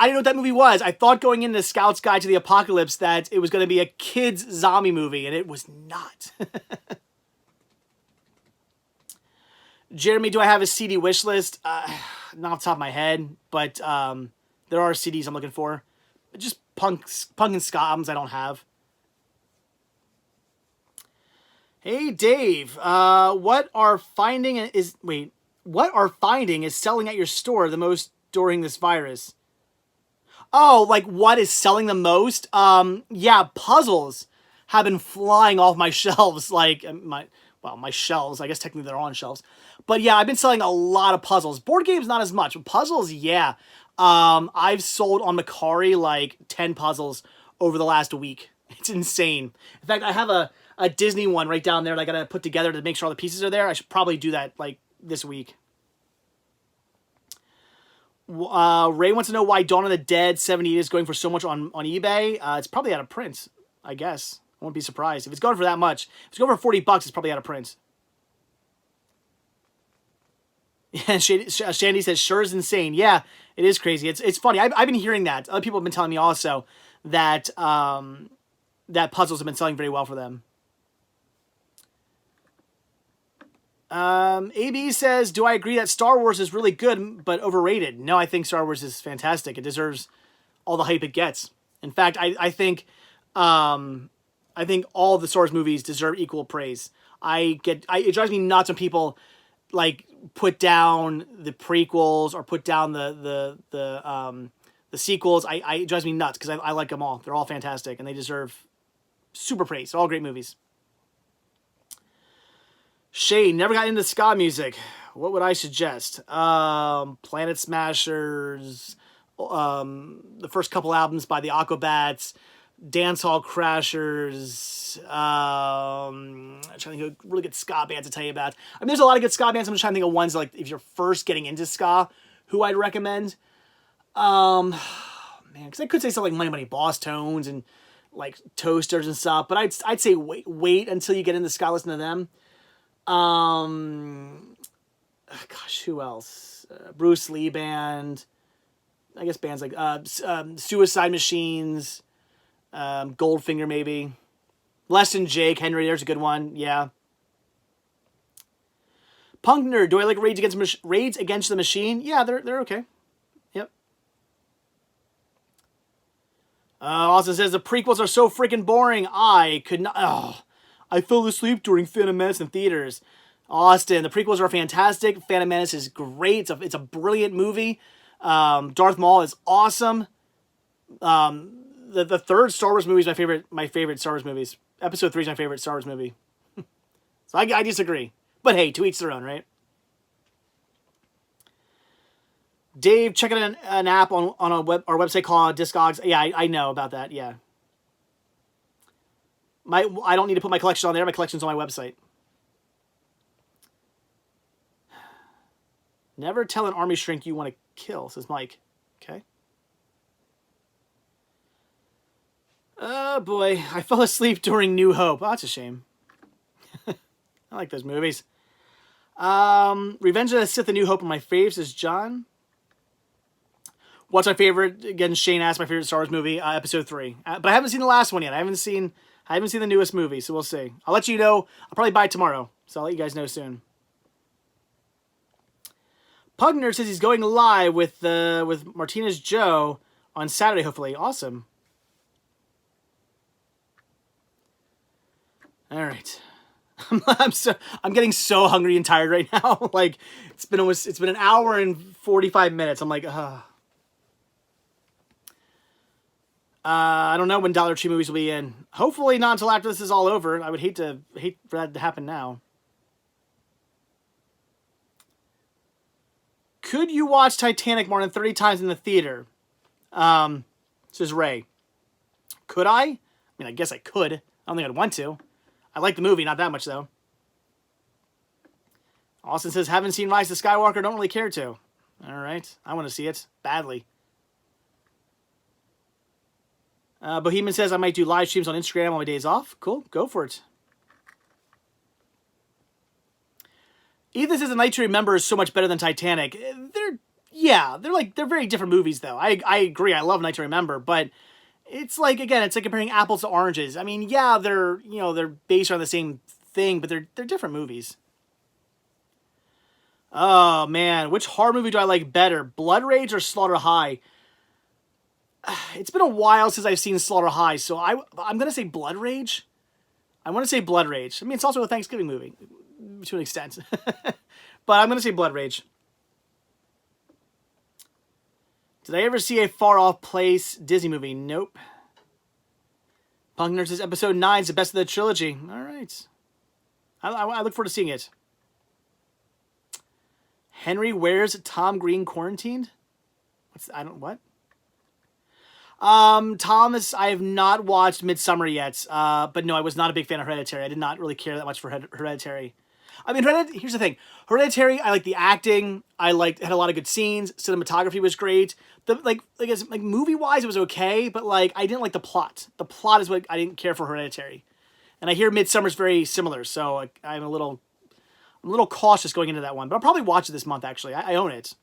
didn't know what that movie was. I thought going into Scout's Guide to the Apocalypse that it was going to be a kids zombie movie, and it was not. Jeremy, do I have a CD wish list? Not off the top of my head, but there are CDs I'm looking for. Just punk and ska albums I don't have. Hey Dave, what are finding is selling at your store the most during this virus? Oh, like what is selling the most? Yeah, puzzles have been flying off my shelves. Like my shelves. I guess technically they're on shelves. But yeah, I've been selling a lot of puzzles. Board games, not as much. But puzzles, yeah. I've sold on Macari like 10 puzzles over the last week. It's insane. In fact, I have a Disney one right down there that I gotta put together to make sure all the pieces are there. I should probably do that like this week. Ray wants to know why Dawn of the Dead 78 is going for so much on eBay. It's probably out of print, I guess. I won't be surprised. If it's going for that much, if it's going for $40, it's probably out of print. Yeah, Shandy says, sure is insane. Yeah, it is crazy. It's funny. I've been hearing that. Other people have been telling me also that that puzzles have been selling very well for them. AB says, do I agree that Star Wars is really good but overrated? No, I think Star Wars is fantastic. It deserves all the hype it gets. In fact, I think all the Star Wars movies deserve equal praise. It drives me nuts when people like put down the prequels or put down the sequels. It drives me nuts because I like them all. They're all fantastic and they deserve super praise. They're all great movies. Shane, never got into ska music. What would I suggest? Planet Smashers, the first couple albums by the Aquabats, Dancehall Crashers. I'm trying to think of really good ska bands to tell you about. I mean, there's a lot of good ska bands. I'm just trying to think of ones like if you're first getting into ska, who I'd recommend. Man, because I could say something like Money Boss Tones and like Toasters and stuff, but I'd say wait until you get into ska, listen to them. Gosh, who else? Bruce Lee Band. I guess bands like Suicide Machines, Goldfinger maybe. Less Than Jake, Henry, there's a good one. Yeah. Punk Nerd, do I like Rage Against the Machine? Yeah, they're okay. Yep. Austin says the prequels are so freaking boring. I could not. Oh. I fell asleep during Phantom Menace in theaters. Austin, the prequels are fantastic. Phantom Menace is great. It's a brilliant movie. Darth Maul is awesome. The third Star Wars movie is my favorite Star Wars movies. Episode 3 is my favorite Star Wars movie. So I disagree. But hey, to each their own, right? Dave, check out an app on our website called Discogs. Yeah, I know about that. Yeah. I don't need to put my collection on there. My collection's on my website. Never tell an army shrink you want to kill, says Mike. Okay. Oh boy, I fell asleep during New Hope. Oh, that's a shame. I like those movies. Revenge of the Sith and New Hope are my faves, says John. What's my favorite? Again, Shane asked my favorite Star Wars movie, Episode 3. But I haven't seen the last one yet. I haven't seen the newest movie, so we'll see. I'll let you know. I'll probably buy it tomorrow, so I'll let you guys know soon. Pugner says he's going live with Martinez Joe on Saturday, hopefully. Awesome. All right. I'm getting so hungry and tired right now. Like it's been an hour and 45 minutes. I'm like, I don't know when Dollar Tree movies will be in. Hopefully not until after this is all over. I would hate for that to happen now. Could you watch Titanic more than 30 times in the theater? Says Ray. Could I? I mean, I guess I could. I don't think I'd want to. I like the movie, not that much, though. Austin says, haven't seen Rise of Skywalker, don't really care to. All right. I want to see it. Badly. Bohemian says, I might do live streams on Instagram on my days off. Cool. Go for it. Ethan says, A Night to Remember is so much better than Titanic. They're very different movies, though. I agree. I love Night to Remember, but it's like comparing apples to oranges. I mean, yeah, they're based on the same thing, but they're different movies. Oh man, which horror movie do I like better, Blood Rage or Slaughter High? It's been a while since I've seen Slaughter High, so I'm gonna say Blood Rage. I want to say Blood Rage. I mean, it's also a Thanksgiving movie to an extent, but I'm gonna say Blood Rage. Did I ever see A Far Off Place Disney movie? Nope. Punk Nerd says Episode 9 is the best of the trilogy. All right. I look forward to seeing it. Henry, where's Tom Green quarantined? What? Thomas, I have not watched Midsommar yet. But no, I was not a big fan of Hereditary. I did not really care that much for Hereditary. I mean, here's the thing. Hereditary, I like the acting. Had a lot of good scenes. Cinematography was great. Movie-wise, it was okay, but I didn't like the plot. The plot is what I didn't care for Hereditary. And I hear Midsommar's very similar, so I'm a little cautious going into that one. But I'll probably watch it this month, actually. I own it.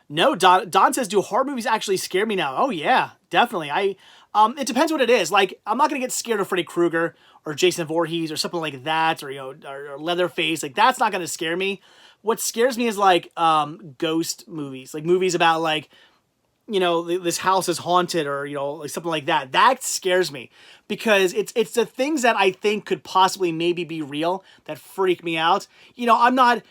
No, Don says, do horror movies actually scare me now? Oh, yeah, definitely. It depends what it is. I'm not going to get scared of Freddy Krueger or Jason Voorhees or something like that, or or Leatherface. That's not going to scare me. What scares me is ghost movies, movies about this house is haunted or something like that. That scares me because it's the things that I think could possibly maybe be real that freak me out. I'm not.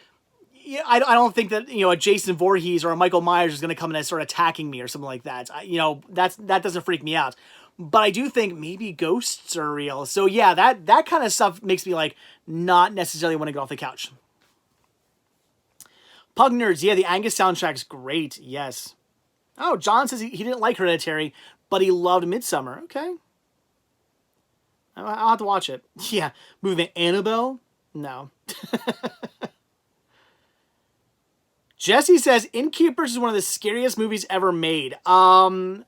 I don't think that a Jason Voorhees or a Michael Myers is going to come in and start attacking me or something like that. That doesn't freak me out. But I do think maybe ghosts are real. So yeah, that kind of stuff makes me not necessarily want to get off the couch. Pug Nerds, yeah, the Angus soundtrack's great. Yes. Oh, John says he didn't like Hereditary, but he loved Midsommar. Okay. I'll have to watch it. Yeah. Movie Annabelle? No. Jesse says Innkeepers is one of the scariest movies ever made. I don't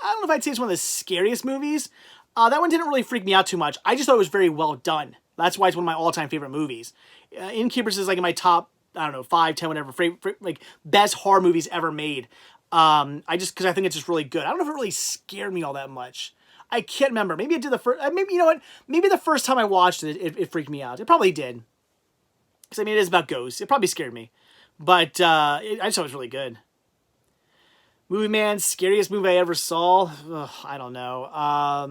know if I'd say it's one of the scariest movies. That one didn't really freak me out too much. I just thought it was very well done. That's why it's one of my all-time favorite movies. Innkeepers is in my top, I don't know, 5, 10, whatever, best horror movies ever made. Because I think it's just really good. I don't know if it really scared me all that much. I can't remember. Maybe it did the first. Maybe, you know what? Maybe the first time I watched it, it freaked me out. It probably did. Because it is about ghosts. It probably scared me. But I just thought it was really good. Movie Man, scariest movie I ever saw. Ugh, I don't know. A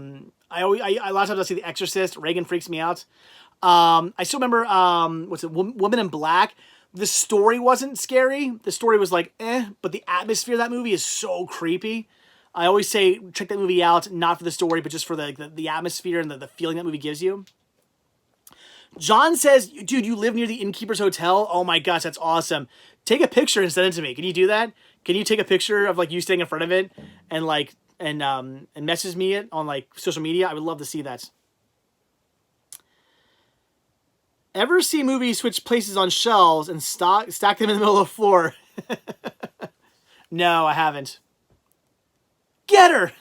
lot of times I see The Exorcist. Reagan freaks me out. I still remember Woman in Black. The story wasn't scary. The story was but the atmosphere of that movie is so creepy. I always say check that movie out, not for the story, but just for the atmosphere and the feeling that movie gives you. John says, dude, you live near the Innkeepers Hotel? Oh my gosh, that's awesome. Take a picture and send it to me. Can you do that? Can you take a picture of you standing in front of it and message me it on social media? I would love to see that. Ever see movies switch places on shelves and stack them in the middle of the floor? No, I haven't. Get her!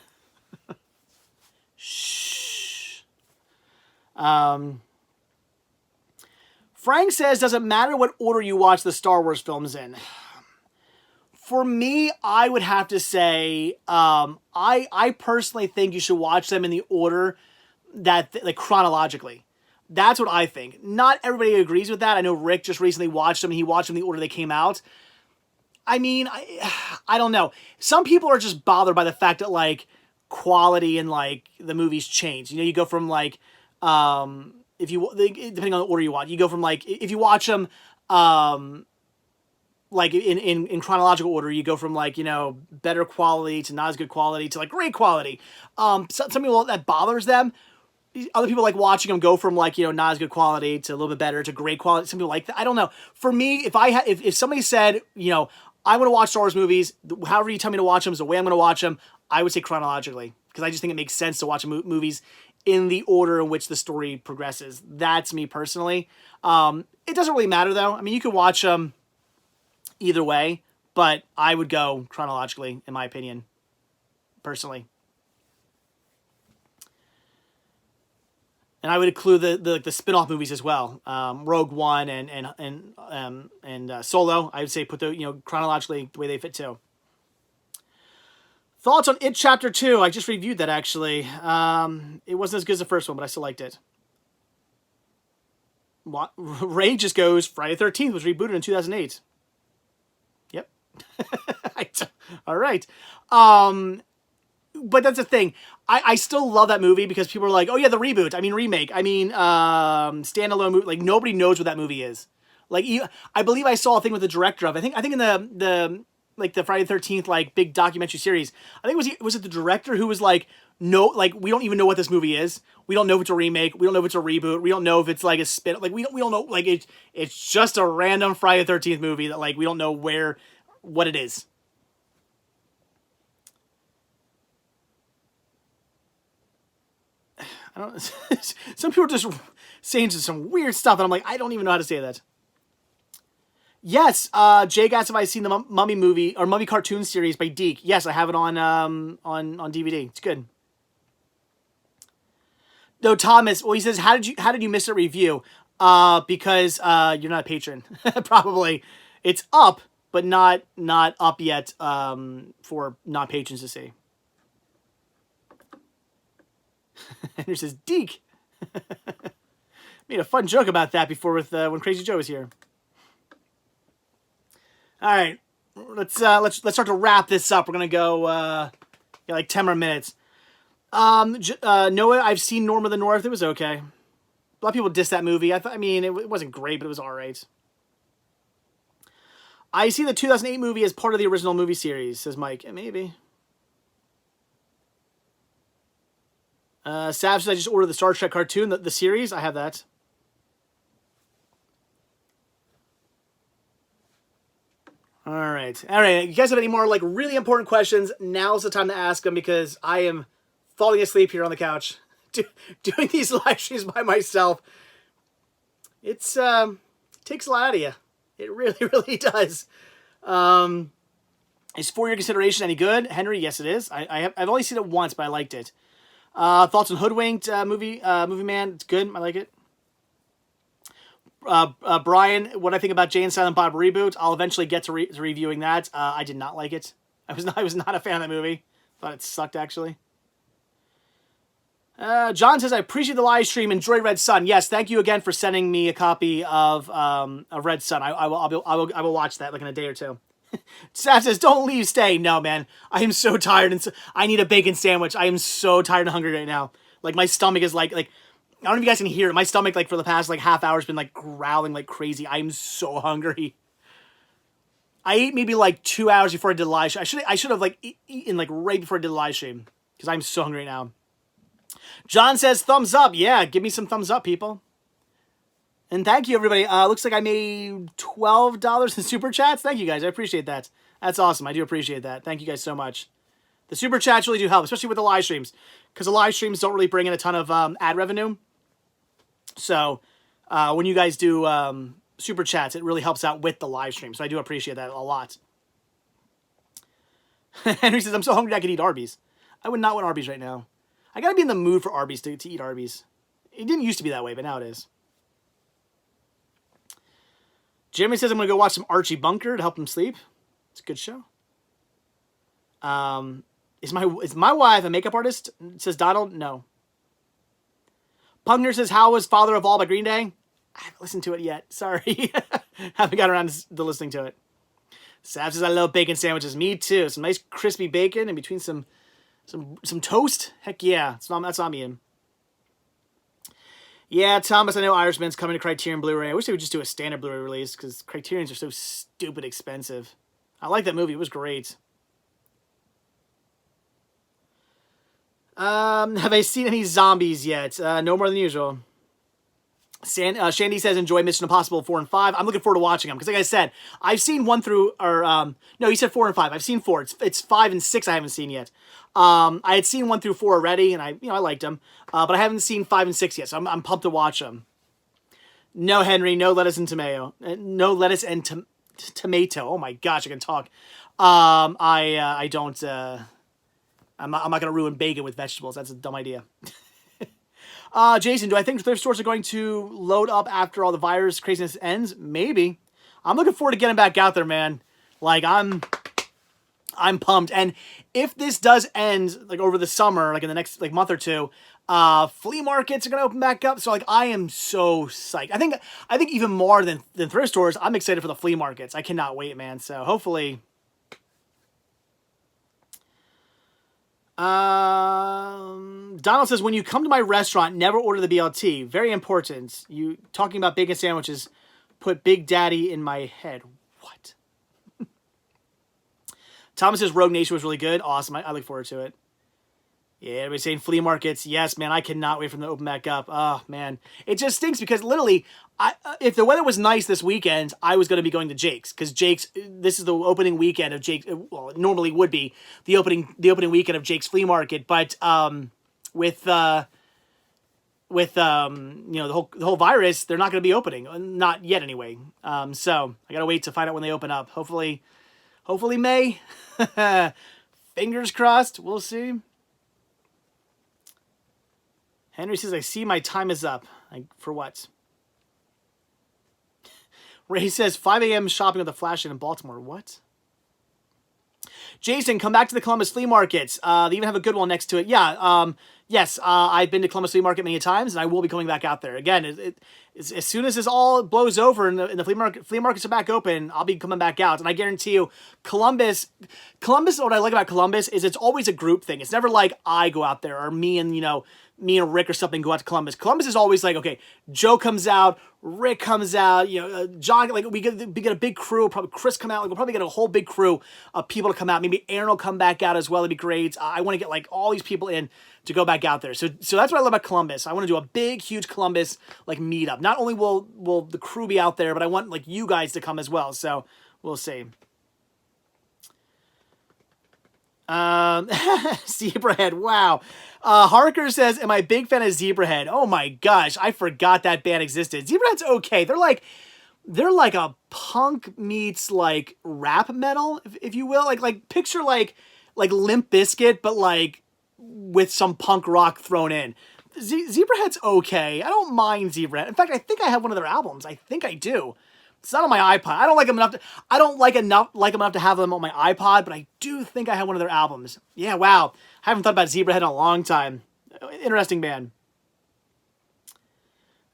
Shh. Frank says, does it matter what order you watch the Star Wars films in? For me, I would have to say, I personally think you should watch them in the order that, like, chronologically. That's what I think. Not everybody agrees with that. I know Rick just recently watched them, and he watched them in the order they came out. I mean, I don't know. Some people are just bothered by the fact that, like, quality and, like, the movies change. You know, you go from, like, if you, depending on the order you watch, you go from, like, if you watch them, like, in chronological order, you go from, like, you know, better quality to not as good quality to, like, great quality. Some people, that bothers them. Other people like watching them go from, like, you know, not as good quality to a little bit better to great quality. Some people like that. I don't know. For me, if somebody said, you know, I want to watch Star Wars movies, however you tell me to watch them is the way I'm going to watch them, I would say chronologically, because I just think it makes sense to watch movies in the order in which the story progresses. That's me personally. It doesn't really matter, though. I mean, you can watch them either way, but I would go chronologically, in my opinion, personally. And I would include the spin-off movies as well, Rogue One and Solo. I would say put the, you know, chronologically the way they fit too. Thoughts on It Chapter 2? I just reviewed that actually. It wasn't as good as the first one, but I still liked it. Ray just goes, Friday the 13th was rebooted in 2008. Yep. All right. But that's the thing. I still love that movie because people are like, oh yeah, the reboot. I mean, remake. I mean, standalone movie. Like, nobody knows what that movie is. Like, I believe I saw a thing with the director of. I think in the like the Friday the 13th like big documentary series. I think was it the director who was like, no, like, we don't even know what this movie is. We don't know if it's a remake. We don't know if it's a reboot. We don't know if it's like a spin. Like, we don't know. Like, it's just a random Friday the 13th movie that, like, we don't know what it is. I don't. Some people are just saying some weird stuff, and I'm like, I don't even know how to say that. Yes, Jake asked if I've seen the Mummy movie or Mummy cartoon series by Deke. Yes, I have it on DVD. It's good. No, Thomas. Well, he says, how did you miss a review? Because you're not a patron. Probably, it's up, but not up yet. For non-patrons to see. Henry says, Deke. Made a fun joke about that before with when Crazy Joe was here. All right, let's start to wrap this up. We're gonna go like 10 more minutes. Noah, I've seen Norm of the North. It was okay. A lot of people diss that movie. I mean, it wasn't great, but it was all right. I see the 2008 movie as part of the original movie series, says Mike. Maybe. Sav says, I just ordered the Star Trek cartoon, the series. I have that. All right. You guys have any more, like, really important questions? Now's the time to ask them, because I am falling asleep here on the couch doing these live streams by myself. It takes a lot out of you. It really, really does. Is For Your Consideration any good? Henry, yes, it is. I've only seen it once, but I liked it. Thoughts on Hoodwinked movie man? It's good. I like it. Brian, what I think about Jay and Silent Bob reboot? I'll eventually get to reviewing that. I did not like it. I was not a fan of that movie. Thought it sucked, actually. John says, I appreciate the live stream. Enjoy Red Sun. Yes, thank you again for sending me a copy of Red Sun. I will watch that like in a day or two. Sav says, don't leave, stay. No, man. I am so tired, and I need a bacon sandwich. I am so tired and hungry right now. Like, my stomach is like I don't know if you guys can hear it. My stomach, like, for the past, like, half hour has been, like, growling like crazy. I am so hungry. I ate maybe, like, 2 hours before I did the live stream. I should have, like, eaten, like, right before I did the live stream, because I'm so hungry right now. John says, thumbs up. Yeah, give me some thumbs up, people. And thank you, everybody. Looks like I made $12 in Super Chats. Thank you, guys. I appreciate that. That's awesome. I do appreciate that. Thank you guys so much. The Super Chats really do help, especially with the live streams, because the live streams don't really bring in a ton of ad revenue. So when you guys do Super Chats, it really helps out with the live stream. So I do appreciate that a lot. Henry says, I'm so hungry I could eat Arby's. I would not want Arby's right now. I gotta be in the mood for Arby's to eat Arby's. It didn't used to be that way, but now it is. Jeremy says I'm gonna go watch some Archie Bunker to help him sleep. It's a good show. Is my wife a makeup artist? Says Donald. No. Pugner says, how was Father of All by Green Day? I haven't listened to it yet. Sorry. Haven't got around to listening to it. Sav says, I love bacon sandwiches. Me too. Some nice crispy bacon in between some toast. Heck yeah. That's on me in. Yeah, Thomas, I know Irishman's coming to Criterion Blu-ray. I wish they would just do a standard Blu-ray release because Criterions are so stupid expensive. I like that movie. It was great. Have I seen any zombies yet? No more than usual. Shandy says, enjoy Mission Impossible 4 and 5. I'm looking forward to watching them because, like I said, I've seen 1 through, no, he said 4 and 5. I've seen 4. It's 5 and 6 I haven't seen yet. I had seen 1 through 4 already, and I liked them, but I haven't seen 5 and 6 yet, so I'm pumped to watch them. No, Henry, no lettuce and tomato. No lettuce and tomato. Oh my gosh, I can talk. I don't. I'm not going to ruin bacon with vegetables. That's a dumb idea. Jason, do I think thrift stores are going to load up after all the virus craziness ends? Maybe. I'm looking forward to getting back out there, man. Like, I'm pumped. And if this does end, like, over the summer, like, in the next, like, month or two, flea markets are going to open back up. So, like, I am so psyched. I think even more than thrift stores, I'm excited for the flea markets. I cannot wait, man. So, hopefully... Donald says, when you come to my restaurant, never order the BLT. Very important. You talking about bacon sandwiches, put Big Daddy in my head. What? Thomas says Rogue Nation was really good. Awesome. I look forward to it. Yeah, everybody's saying flea markets. Yes, man, I cannot wait for them to open back up. Oh, man. It just stinks because literally, if the weather was nice this weekend, I was going to be going to Jake's. Because Jake's, this is the opening weekend of Jake's. Well, it normally would be the opening weekend of Jake's Flea Market. But with the whole virus, they're not going to be opening. Not yet, anyway. So I got to wait to find out when they open up. Hopefully May. Fingers crossed. We'll see. Henry says, I see my time is up. For what? Ray says, 5 a.m. shopping with a flash in Baltimore. What? Jason, come back to the Columbus Flea Markets. They even have a good one next to it. Yeah, yes, I've been to Columbus Flea Market many times, and I will be coming back out there. Again, as soon as this all blows over and the flea markets are back open, I'll be coming back out. And I guarantee you, Columbus, what I like about Columbus is it's always a group thing. It's never like I go out there or me and Rick or something go out to Columbus. Columbus is always like, okay, Joe comes out, Rick comes out, John, like we get a big crew, probably Chris come out, like we'll probably get a whole big crew of people to come out. Maybe Aaron will come back out as well. It'd be great. I want to get like all these people in to go back out there. So that's what I love about Columbus. I want to do a big, huge Columbus like meetup. Not only will the crew be out there, but I want like you guys to come as well. So we'll see. Zebrahead, wow. Harker says, am I a big fan of Zebrahead? Oh my gosh, I forgot that band existed. Zebrahead's okay. They're like a punk meets like rap metal, if you will. Like picture like Limp Bizkit, but like with some punk rock thrown in. Zebrahead's okay. I don't mind Zebrahead. In fact, I think I have one of their albums. I think I do. It's not on my iPod. I don't like them enough to have them on my iPod, but I do think I have one of their albums. Yeah, wow. I haven't thought about Zebrahead in a long time. Interesting band.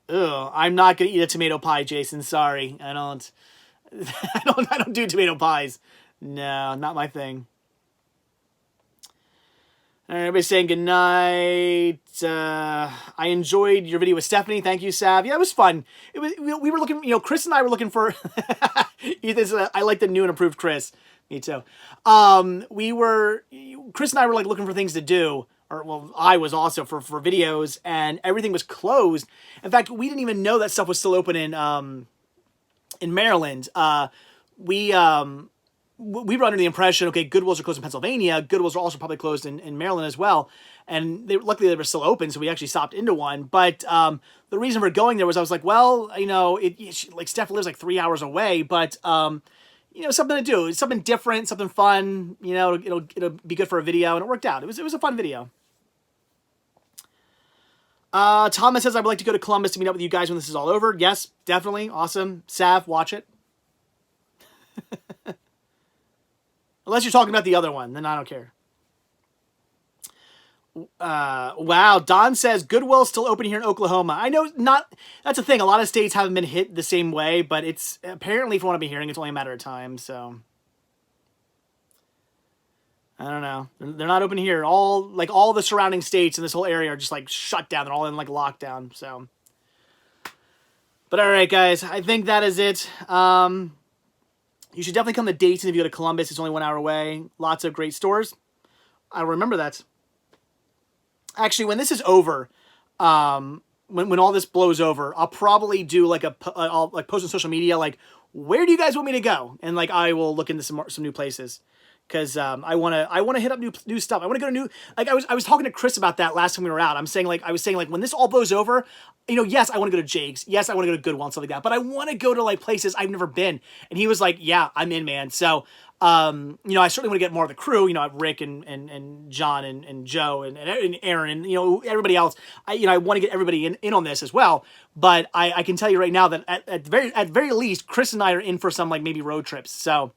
Ugh, I'm not gonna eat a tomato pie, Jason. Sorry, I don't do tomato pies. No, not my thing. All right, everybody's saying goodnight. I enjoyed your video with Stephanie. Thank you, Sav. Yeah, it was fun. We were looking, Chris and I were looking for... I like the new and improved Chris. Me too. Chris and I were like looking for things to do. I was also for videos, and everything was closed. In fact, we didn't even know that stuff was still open in Maryland. We were under the impression, okay, Goodwills are closed in Pennsylvania. Goodwills are also probably closed in Maryland as well. And luckily they were still open, so we actually stopped into one. But the reason for going there was I was like, well, like Steph lives like 3 hours away, but you know, something to do, something different, something fun. You know, it'll be good for a video, and it worked out. It was a fun video. Thomas says, I would like to go to Columbus to meet up with you guys when this is all over. Yes, definitely. Awesome. Sav, watch it. Unless you're talking about the other one, then I don't care. Wow. Don says, Goodwill's still open here in Oklahoma. I know that's the thing. A lot of states haven't been hit the same way, but it's apparently, from what I've been hearing, it's only a matter of time, so. I don't know. They're not open here. All the surrounding states in this whole area are just like shut down. They're all in like lockdown. So, but all right, guys. I think that is it. You should definitely come to Dayton if you go to Columbus. It's only 1 hour away. Lots of great stores. I remember that. Actually, when this is over, when all this blows over, I'll probably do like I'll like post on social media like, where do you guys want me to go? And like I will look into some new places. Because I wanna hit up new stuff. I wanna go to new, like I was talking to Chris about that last time we were out. I was saying like when this all blows over, you know, yes, I want to go to Jake's, yes, I want to go to Goodwill and stuff like that, but I want to go to like places I've never been. And he was like, yeah, I'm in, man. So you know, I certainly want to get more of the crew. You know, Rick and John and Joe and Aaron and you know everybody else. I want to get everybody in on this as well. But I can tell you right now that at very least, Chris and I are in for some like maybe road trips. So.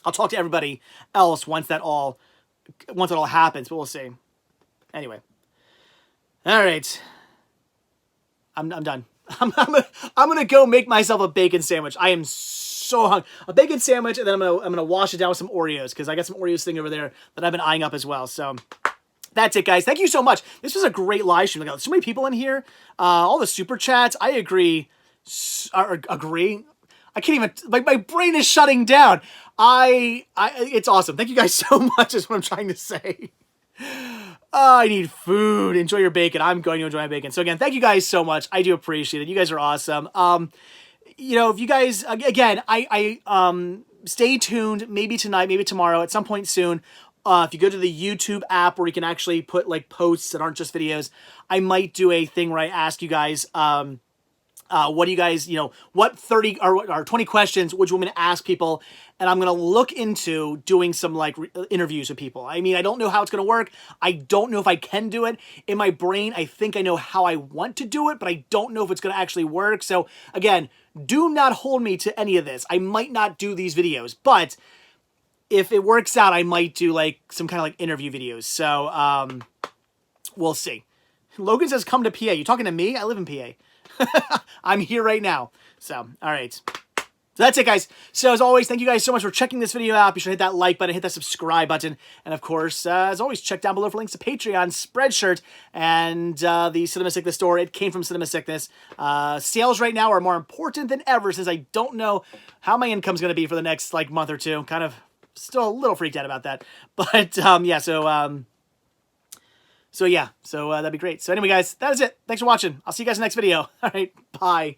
I'll talk to everybody else once it all happens, but we'll see. Anyway. All right. I'm done. I'm gonna go make myself a bacon sandwich. I am so hungry. A bacon sandwich, and then I'm gonna wash it down with some Oreos because I got some Oreos thing over there that I've been eyeing up as well. So that's it, guys. Thank you so much. This was a great live stream. So many people in here. All the super chats. I agree. Agree. I can't even, like, my brain is shutting down. It's awesome. Thank you guys so much is what I'm trying to say. I need food. Enjoy your bacon. I'm going to enjoy my bacon. So again, thank you guys so much. I do appreciate it. You guys are awesome. You know, if you guys, again, stay tuned, maybe tonight, maybe tomorrow, at some point soon. If you go to the YouTube app where you can actually put like posts that aren't just videos, I might do a thing where I ask you guys, what do you guys, you know, what 30 or 20 questions would you want me to ask people? And I'm going to look into doing some like interviews with people. I mean, I don't know how it's going to work. I don't know if I can do it. In my brain, I think I know how I want to do it, but I don't know if it's going to actually work. So again, do not hold me to any of this. I might not do these videos, but if it works out, I might do like some kind of like interview videos. So we'll see. Logan says, come to PA. You talking to me? I live in PA. I'm here right now. So, all right. So that's it, guys. So as always, thank you guys so much for checking this video out. Be sure to hit that like button, hit that subscribe button. And of course, as always, check down below for links to Patreon, Spreadshirt, and the Cinema Sickness store. It came from Cinema Sickness. Sales right now are more important than ever since I don't know how my income's going to be for the next like month or two. Kind of still a little freaked out about that. But yeah, so yeah, that'd be great. So anyway, guys, that is it. Thanks for watching. I'll see you guys in the next video. All right, bye.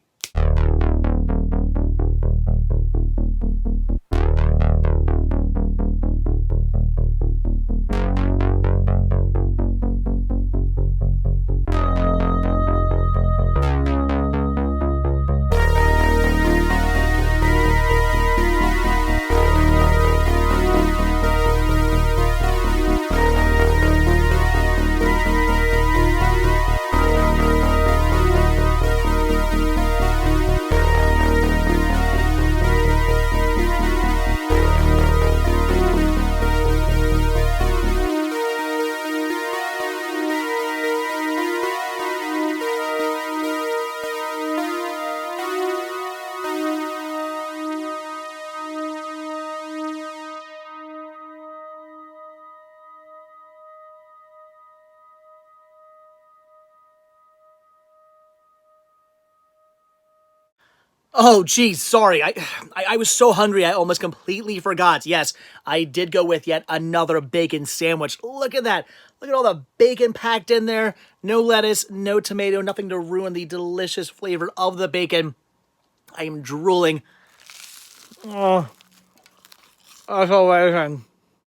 Oh, geez, sorry. I was so hungry I almost completely forgot. Yes, I did go with yet another bacon sandwich. Look at that. Look at all the bacon packed in there. No lettuce, no tomato, nothing to ruin the delicious flavor of the bacon. I am drooling. Oh, that's amazing.